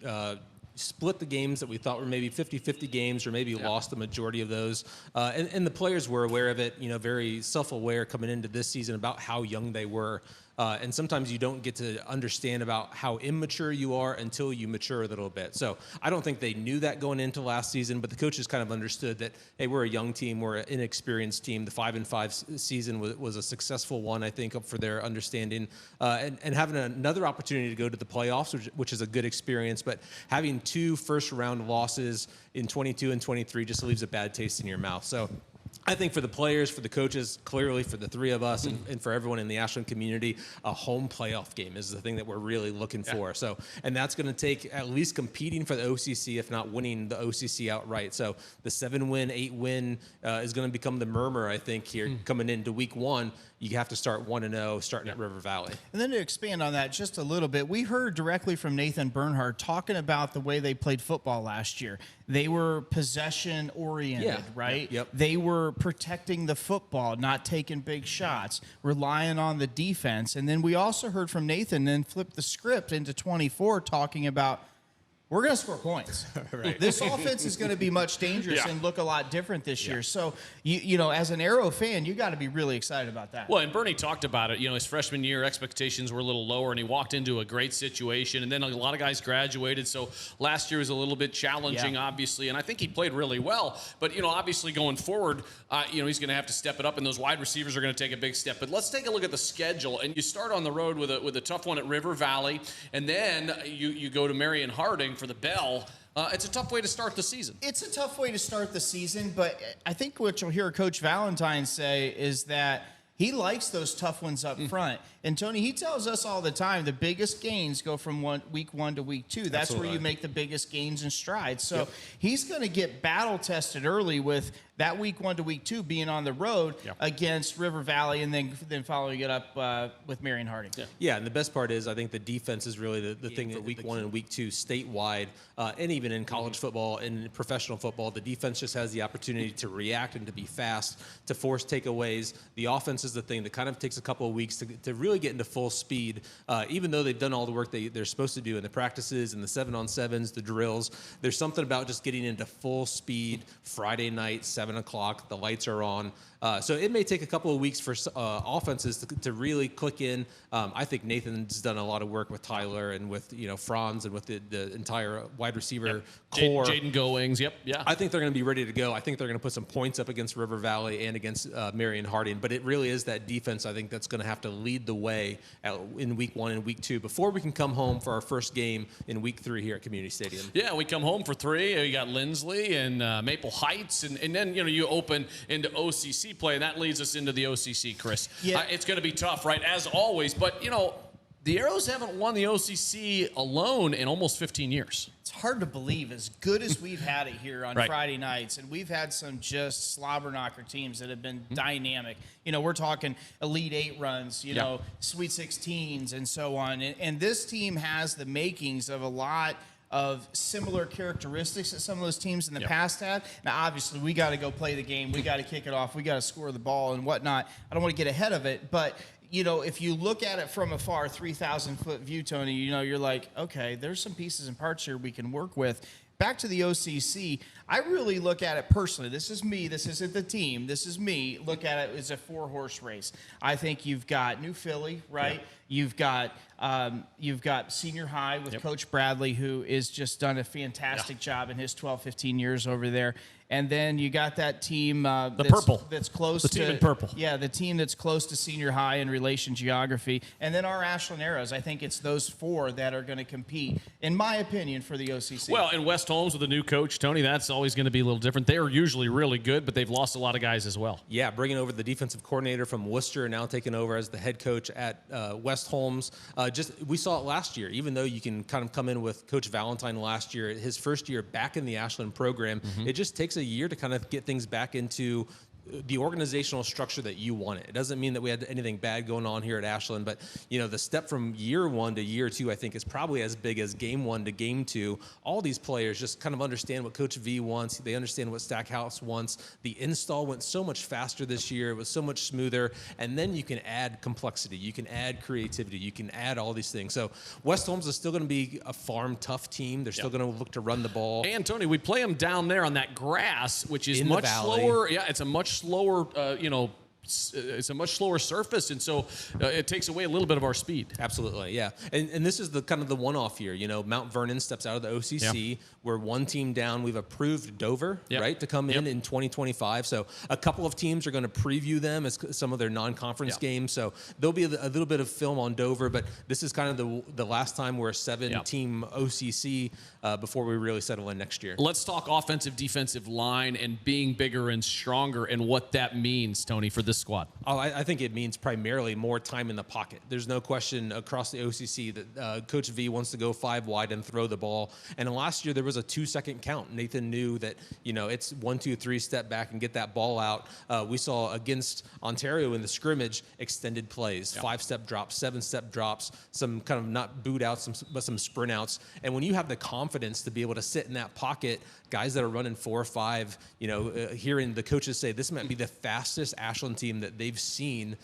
split the games that we thought were maybe 50-50 games, or maybe lost the majority of those. And the players were aware of it, very self-aware coming into this season about how young they were. And sometimes you don't get to understand about how immature you are until you mature a little bit. So I don't think they knew that going into last season, but the coaches kind of understood that, hey, we're a young team, we're an inexperienced team. The 5-5 season was a successful one, I think, up for their understanding. And having another opportunity to go to the playoffs, which is a good experience, but having 2 first-round losses in 22 and 23 just leaves a bad taste in your mouth. So I think for the players, for the coaches, clearly for the three of us, and for everyone in the Ashland community, a home playoff game is the thing that we're really looking for. So, and that's going to take at least competing for the OCC, if not winning the OCC outright. So the 7-win, 8-win is going to become the murmur, I think, here coming into week 1. You have to start 1-0, starting at River Valley. And then to expand on that just a little bit, we heard directly from Nathan Bernhardt talking about the way they played football last year. They were possession-oriented, right? Yep. They were protecting the football, not taking big shots, relying on the defense. And then we also heard from Nathan, then flipped the script into 24, talking about, we're going to score points. Right. This offense is going to be much dangerous and look a lot different this year. So, you know, as an Arrow fan, you got to be really excited about that. Well, and Bernie talked about it. You know, his freshman year expectations were a little lower, and he walked into a great situation. And then a lot of guys graduated, so last year was a little bit challenging, obviously. And I think he played really well. But, you know, obviously going forward, you know, he's going to have to step it up, and those wide receivers are going to take a big step. But let's take a look at the schedule. And you start on the road with a tough one at River Valley, and then you go to Marion Harding for the bell. It's a tough way to start the season. It's a tough way to start the season, but I think what you'll hear Coach Valentine say is that he likes those tough ones up front. And Tony, he tells us all the time the biggest gains go from week 1 to week 2. That's where you make the biggest gains and strides. So he's going to get battle tested early with that week 1 to week 2 being on the road against River Valley, and then following it up with Marion Harding. Yeah, and the best part is I think the defense is really the thing for week 1 and week 2 statewide, and even in college football and professional football, the defense just has the opportunity to react and to be fast, to force takeaways. The offense is the thing that kind of takes a couple of weeks to really get into full speed, even though they've done all the work they're supposed to do in the practices and the 7-on-7s, the drills. There's something about just getting into full speed Friday night, 7 o'clock, the lights are on. So it may take a couple of weeks for offenses to really click in. I think Nathan's done a lot of work with Tyler and with Franz and with the entire wide receiver core. Jaden Goings, I think they're going to be ready to go. I think they're going to put some points up against River Valley and against Marion Harding. But it really is that defense, I think, that's going to have to lead the way in week 1 and week 2 before we can come home for our first game in week 3 here at Community Stadium. Yeah, we come home for 3. You got Lindsley and Maple Heights, and then you open into OCC play, and that leads us into the OCC, Chris. It's going to be tough, right, as always. But, the Arrows haven't won the OCC alone in almost 15 years. It's hard to believe, as good as we've had it here on Friday nights, and we've had some just slobber knocker teams that have been dynamic. We're talking Elite 8 runs, Sweet 16s, and so on. And this team has the makings of a lot of similar characteristics that some of those teams in the past had. Now, obviously, we got to go play the game. We got to kick it off. We got to score the ball and whatnot. I don't want to get ahead of it, but if you look at it from afar, 3,000-foot view, Tony, you're like, okay, there's some pieces and parts here we can work with. Back to the OCC, I really look at it personally. This is me. This isn't the team. This is me. Look at it as a 4-horse race. I think you've got New Philly, right? You've got Senior High with Coach Bradley, who has just done a fantastic job in his 12, 15 years over there. And then you got that team that's close to team in purple. Yeah, the team that's close to Senior High in relation geography. And then our Ashland Arrows. I think it's those 4 that are going to compete, in my opinion, for the OCC. Well, and West Holmes with a new coach, Tony, that's always going to be a little different. They are usually really good, but they've lost a lot of guys as well. Yeah, bringing over the defensive coordinator from Worcester, now taking over as the head coach at West Holmes. We saw it last year, even though you can kind of come in with Coach Valentine last year, his first year back in the Ashland program. It just takes a year to kind of get things back into the organizational structure that you want it. It doesn't mean that we had anything bad going on here at Ashland, but the step from year 1 to year 2, I think, is probably as big as game 1 to game 2. All these players just kind of understand what Coach V wants. They understand what Stackhouse wants. The install went so much faster this year. It was so much smoother. And then you can add complexity. You can add creativity. You can add all these things. So West Holmes is still going to be a farm tough team. They're still going to look to run the ball. And Tony, we play them down there on that grass, which is in the much valley. slower. Yeah, it's a much slower, it's a much slower surface, and so it takes away a little bit of our speed. Absolutely, yeah. And this is the kind of the one-off year. Mount Vernon steps out of the OCC. Yeah. We're one team down. We've approved Dover, Yep. right, to come in 2025. So a couple of teams are going to preview them as some of their non-conference games. So there'll be a little bit of film on Dover, but this is kind of the last time we're a 7-team OCC before we really settle in next year. Let's talk offensive, defensive line and being bigger and stronger and what that means, Tony, for this squad. Oh, I think it means primarily more time in the pocket. There's no question across the OCC that Coach V wants to go 5 wide and throw the ball. And last year there was a 2-second count. Nathan knew that, it's 1, 2, 3, step back and get that ball out. We saw against Ontario in the scrimmage extended plays, 5-step drops, 7-step drops, some kind of not boot outs, but some sprint outs. And when you have the confidence to be able to sit in that pocket, guys that are running 4 or 5, hearing the coaches say this might be the fastest Ashland team that they've seen,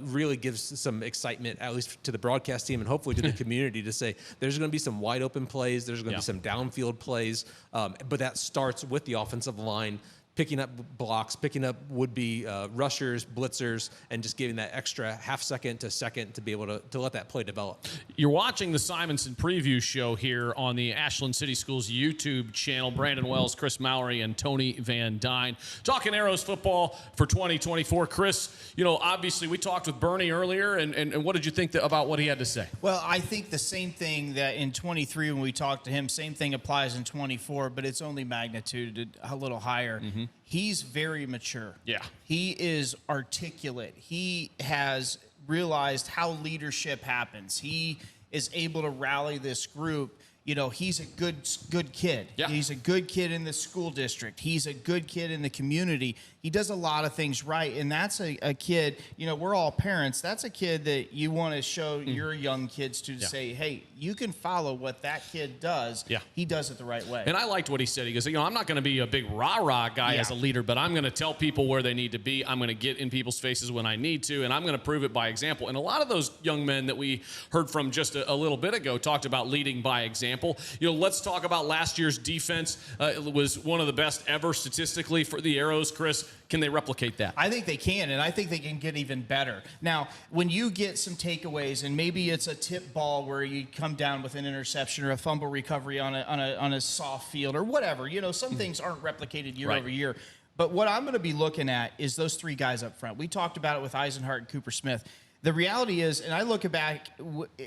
really gives some excitement, at least to the broadcast team and hopefully to the community, to say there's going to be some wide open plays, there's going to be some downfield plays, but that starts with the offensive line picking up blocks, picking up would-be rushers, blitzers, and just giving that extra half second to second to be able to let that play develop. You're watching the Simonson Preview Show here on the Ashland City Schools YouTube channel. Brandon Wells, Kris Mowry, and Tony VanDuyne. Talking Arrows football for 2024. Kris, obviously we talked with Bernie earlier, and what did you think about what he had to say? Well, I think the same thing that in 23 when we talked to him, same thing applies in 24, but it's only magnitude a little higher. Mm-hmm. He's very mature. Yeah. He is articulate. He has realized how leadership happens. He is able to rally this group. He's a good kid. Yeah. He's a good kid in the school district. He's a good kid in the community. He does a lot of things right, and that's a kid, we're all parents. That's a kid that you want to show your young kids to say, hey, you can follow what that kid does. Yeah. He does it the right way. And I liked what he said. He goes, I'm not going to be a big rah-rah guy as a leader, but I'm going to tell people where they need to be. I'm going to get in people's faces when I need to, and I'm going to prove it by example. And a lot of those young men that we heard from just a little bit ago talked about leading by example. Let's talk about last year's defense. It was one of the best ever statistically for the Arrows. Kris, can they replicate that? I think they can, and I think they can get even better. Now, when you get some takeaways, and maybe it's a tip ball where you come down with an interception or a fumble recovery on a soft field or whatever, some things aren't replicated year over year. But what I'm going to be looking at is those 3 guys up front. We talked about it with Eisenhart and Cooper Smith. The reality is, and I look back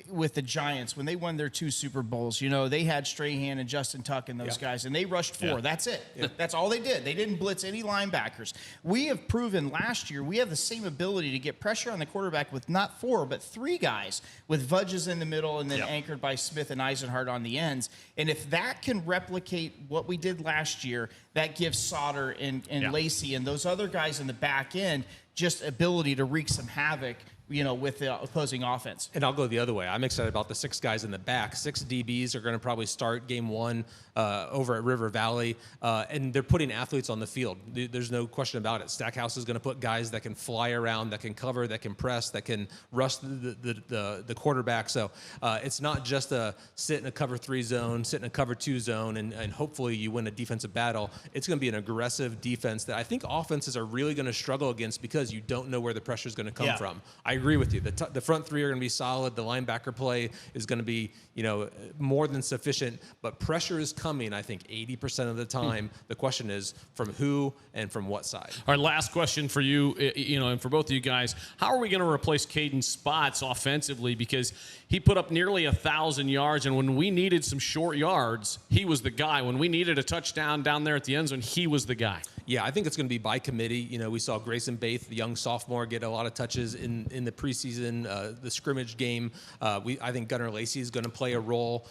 with the Giants when they won their 2 Super Bowls, they had Strahan and Justin Tuck and those guys, and they rushed 4. Yeah. That's it. Yeah. That's all they did. They didn't blitz any linebackers. We have proven last year we have the same ability to get pressure on the quarterback with not 4, but 3 guys, with Vudges in the middle and then anchored by Smith and Eisenhart on the ends. And if that can replicate what we did last year, that gives Sauter and Lacey and those other guys in the back end just ability to wreak some havoc with the opposing offense. And I'll go the other way. I'm excited about the 6 guys in the back. 6 DBs are going to probably start game 1 over at River Valley, and they're putting athletes on the field. There's no question about it. Stackhouse is going to put guys that can fly around, that can cover, that can press, that can rush the quarterback. So it's not just a sit in a cover 3 zone, sit in a cover 2 zone, and hopefully you win a defensive battle. It's going to be an aggressive defense that I think offenses are really going to struggle against because you don't know where the pressure is going to come from. I agree with you. The front 3 are going to be solid. The linebacker play is going to be, more than sufficient. But pressure is coming, I think, 80% of the time. The question is from who and from what side. Our last question for you, and for both of you guys, how are we going to replace Caden Spots offensively? Because he put up nearly 1,000 yards, and when we needed some short yards, he was the guy. When we needed a touchdown down there at the end zone, he was the guy. Yeah, I think it's going to be by committee. We saw Grayson Baith, the young sophomore, get a lot of touches in the preseason, the scrimmage game. I think Gunnar Lacey is going to play a role.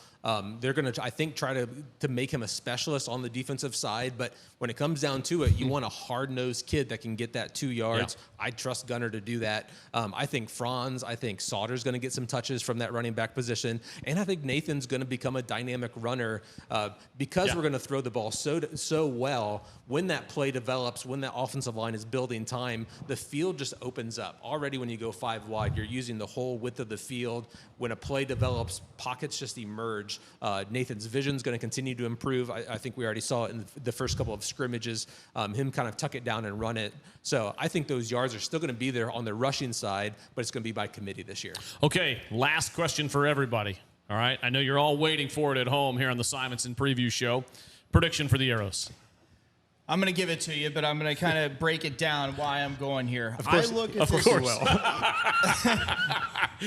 They're going to, I think, try to make him a specialist on the defensive side. But when it comes down to it, you want a hard-nosed kid that can get that 2 yards. Yeah. I trust Gunnar to do that. I think I think Sauter's going to get some touches from that running back position. And I think Nathan's going to become a dynamic runner because we're going to throw the ball so well. When that play develops, when that offensive line is building time, the field just opens up. Already when you go 5 wide, you're using the whole width of the field. When a play develops, pockets just emerge. emerge. Nathan's vision is going to continue to improve. I think we already saw it in the first couple of scrimmages, him kind of tuck it down and run it. So I think those yards are still going to be there on the rushing side, but it's going to be by committee this year. Okay, last question for everybody. All right, I know you're all waiting for it at home here on the Simonson Preview Show. Prediction for the Arrows. I'm going to give it to you, but I'm going to kind of break it down why I'm going here. Of course,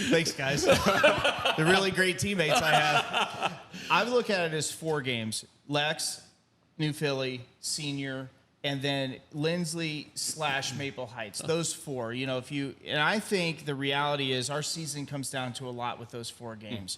Thanks, guys. They're really great teammates I have. I look at it as 4 games. Lex, New Philly, Senior, and then Lindsley/Maple Heights. Those 4. You know, and I think the reality is our season comes down to a lot with those 4 games.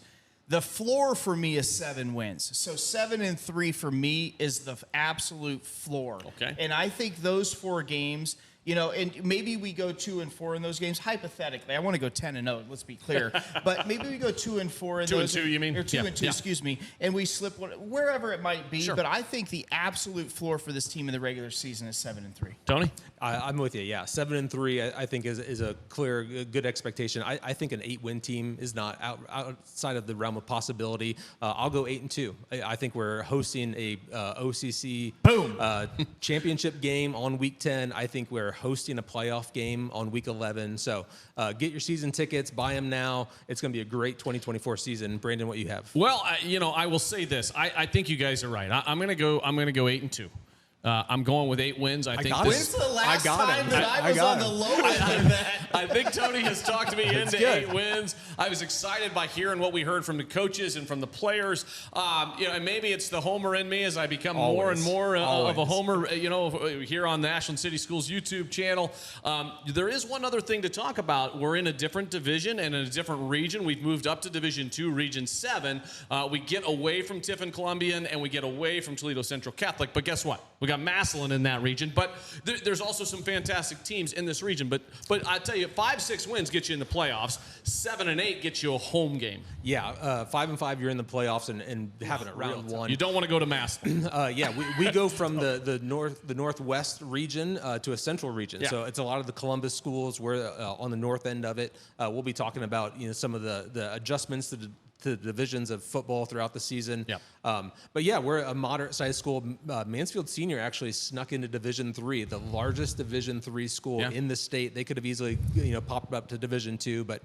The floor for me is 7 wins. So 7-3 for me is the absolute floor. Okay. And I think those 4 games, you know, and maybe we go 2-4 in those games. Hypothetically, I want to go 10-0. Let's be clear. But maybe we go 2-4 in 2 those. 2, you mean? Or 2-2, excuse me. And we slip wherever it might be. Sure. But I think the absolute floor for this team in the regular season is 7-3. Tony? I'm with you. Yeah, 7-3. I think is a clear, good expectation. I think an 8-win team is not outside of the realm of possibility. I'll go 8-2. I think we're hosting a OCC championship game on week 10. I think we're hosting a playoff game on week 11. So get your season tickets, buy them now. It's going to be a great 2024 season. Brandon, what you have? Well, you know, I will say this. I think you guys are right. I'm going to go 8-2. I'm going with 8 wins. I think When's the last time that I was on the low end of that? I think Tony has talked me into 8 wins. I was excited by hearing what we heard from the coaches and from the players. You know, and maybe it's the homer in me as I become more and more of a homer, you know, here on the Ashland City Schools YouTube channel. There is one other thing to talk about. We're in a different division and in a different region. We've moved up to Division II, Region 7. We get away from Tiffin Columbian and we get away from Toledo Central Catholic. But guess what? We got Massillon in that region, but there's also some fantastic teams in this region. But I tell you, 5-6 wins get you in the playoffs. 7-8 gets you a home game. Yeah, 5-5, you're in the playoffs and having it round 1. You don't want to go to Massillon. Yeah, we go from the northwest region to a central region. Yeah. So it's a lot of the Columbus schools. We're on the north end of it. We'll be talking about some of the adjustments to the divisions of football throughout the season. Yeah. But yeah, we're a moderate-sized school. Mansfield Senior actually snuck into Division III, the largest Division III school in the state. They could have easily, popped up to Division II, but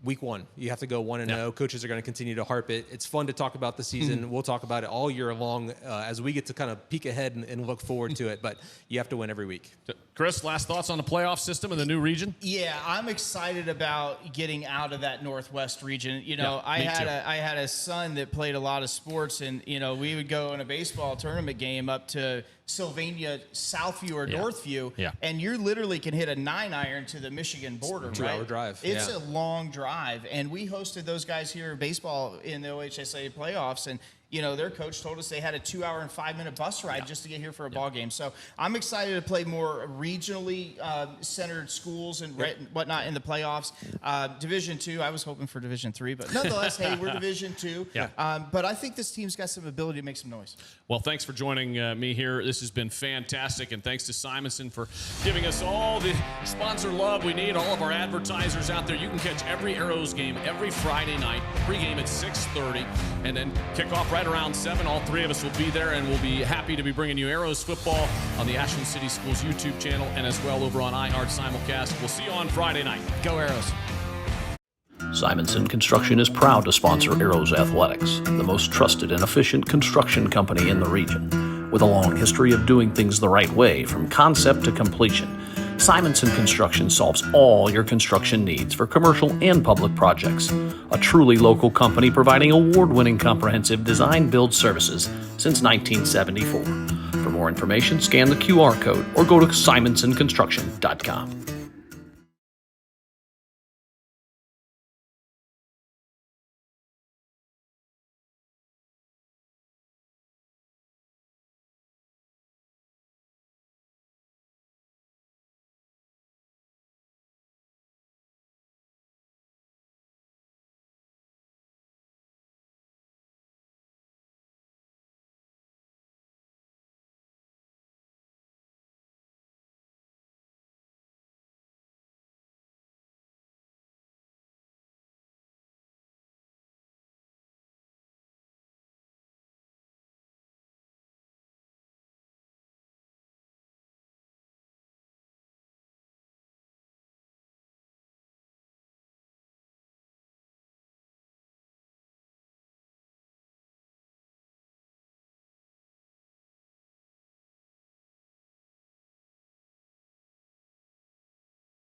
week 1, you have to go 1-0. Yeah. Coaches are going to continue to harp it. It's fun to talk about the season. We'll talk about it all year long as we get to kind of peek ahead and look forward to it. But you have to win every week. Chris, last thoughts on the playoff system in the new region? Yeah, I'm excited about getting out of that Northwest region. You know, I had a son that played a lot of sports, and we would go in a baseball tournament game up to Sylvania, Southview, or Northview, and you literally can hit a 9-iron to the Michigan border. It's a 2-hour drive. It's a long drive, and we hosted those guys here in baseball in the OHSA playoffs, and their coach told us they had a 2-hour and 5-minute bus ride just to get here for a ball game. So I'm excited to play more regionally centered schools and whatnot in the playoffs. Division II, I was hoping for Division III, but nonetheless, hey, we're Division II. But I think this team's got some ability to make some noise. Well, thanks for joining me here. This has been fantastic, and thanks to Simonson for giving us all the sponsor love we need, all of our advertisers out there. You can catch every Arrows game every Friday night, pregame at 6:30, and then kick off right around 7. All 3 of us will be there, and we'll be happy to be bringing you Arrows football on the Ashland City Schools YouTube channel and as well over on iHeart Simulcast. We'll see you on Friday night. Go Arrows. Simonson Construction is proud to sponsor Arrows Athletics, the most trusted and efficient construction company in the region. With a long history of doing things the right way from concept to completion, Simonson Construction solves all your construction needs for commercial and public projects. A truly local company providing award-winning comprehensive design-build services since 1974. For more information, scan the QR code or go to simonsonconstruction.com.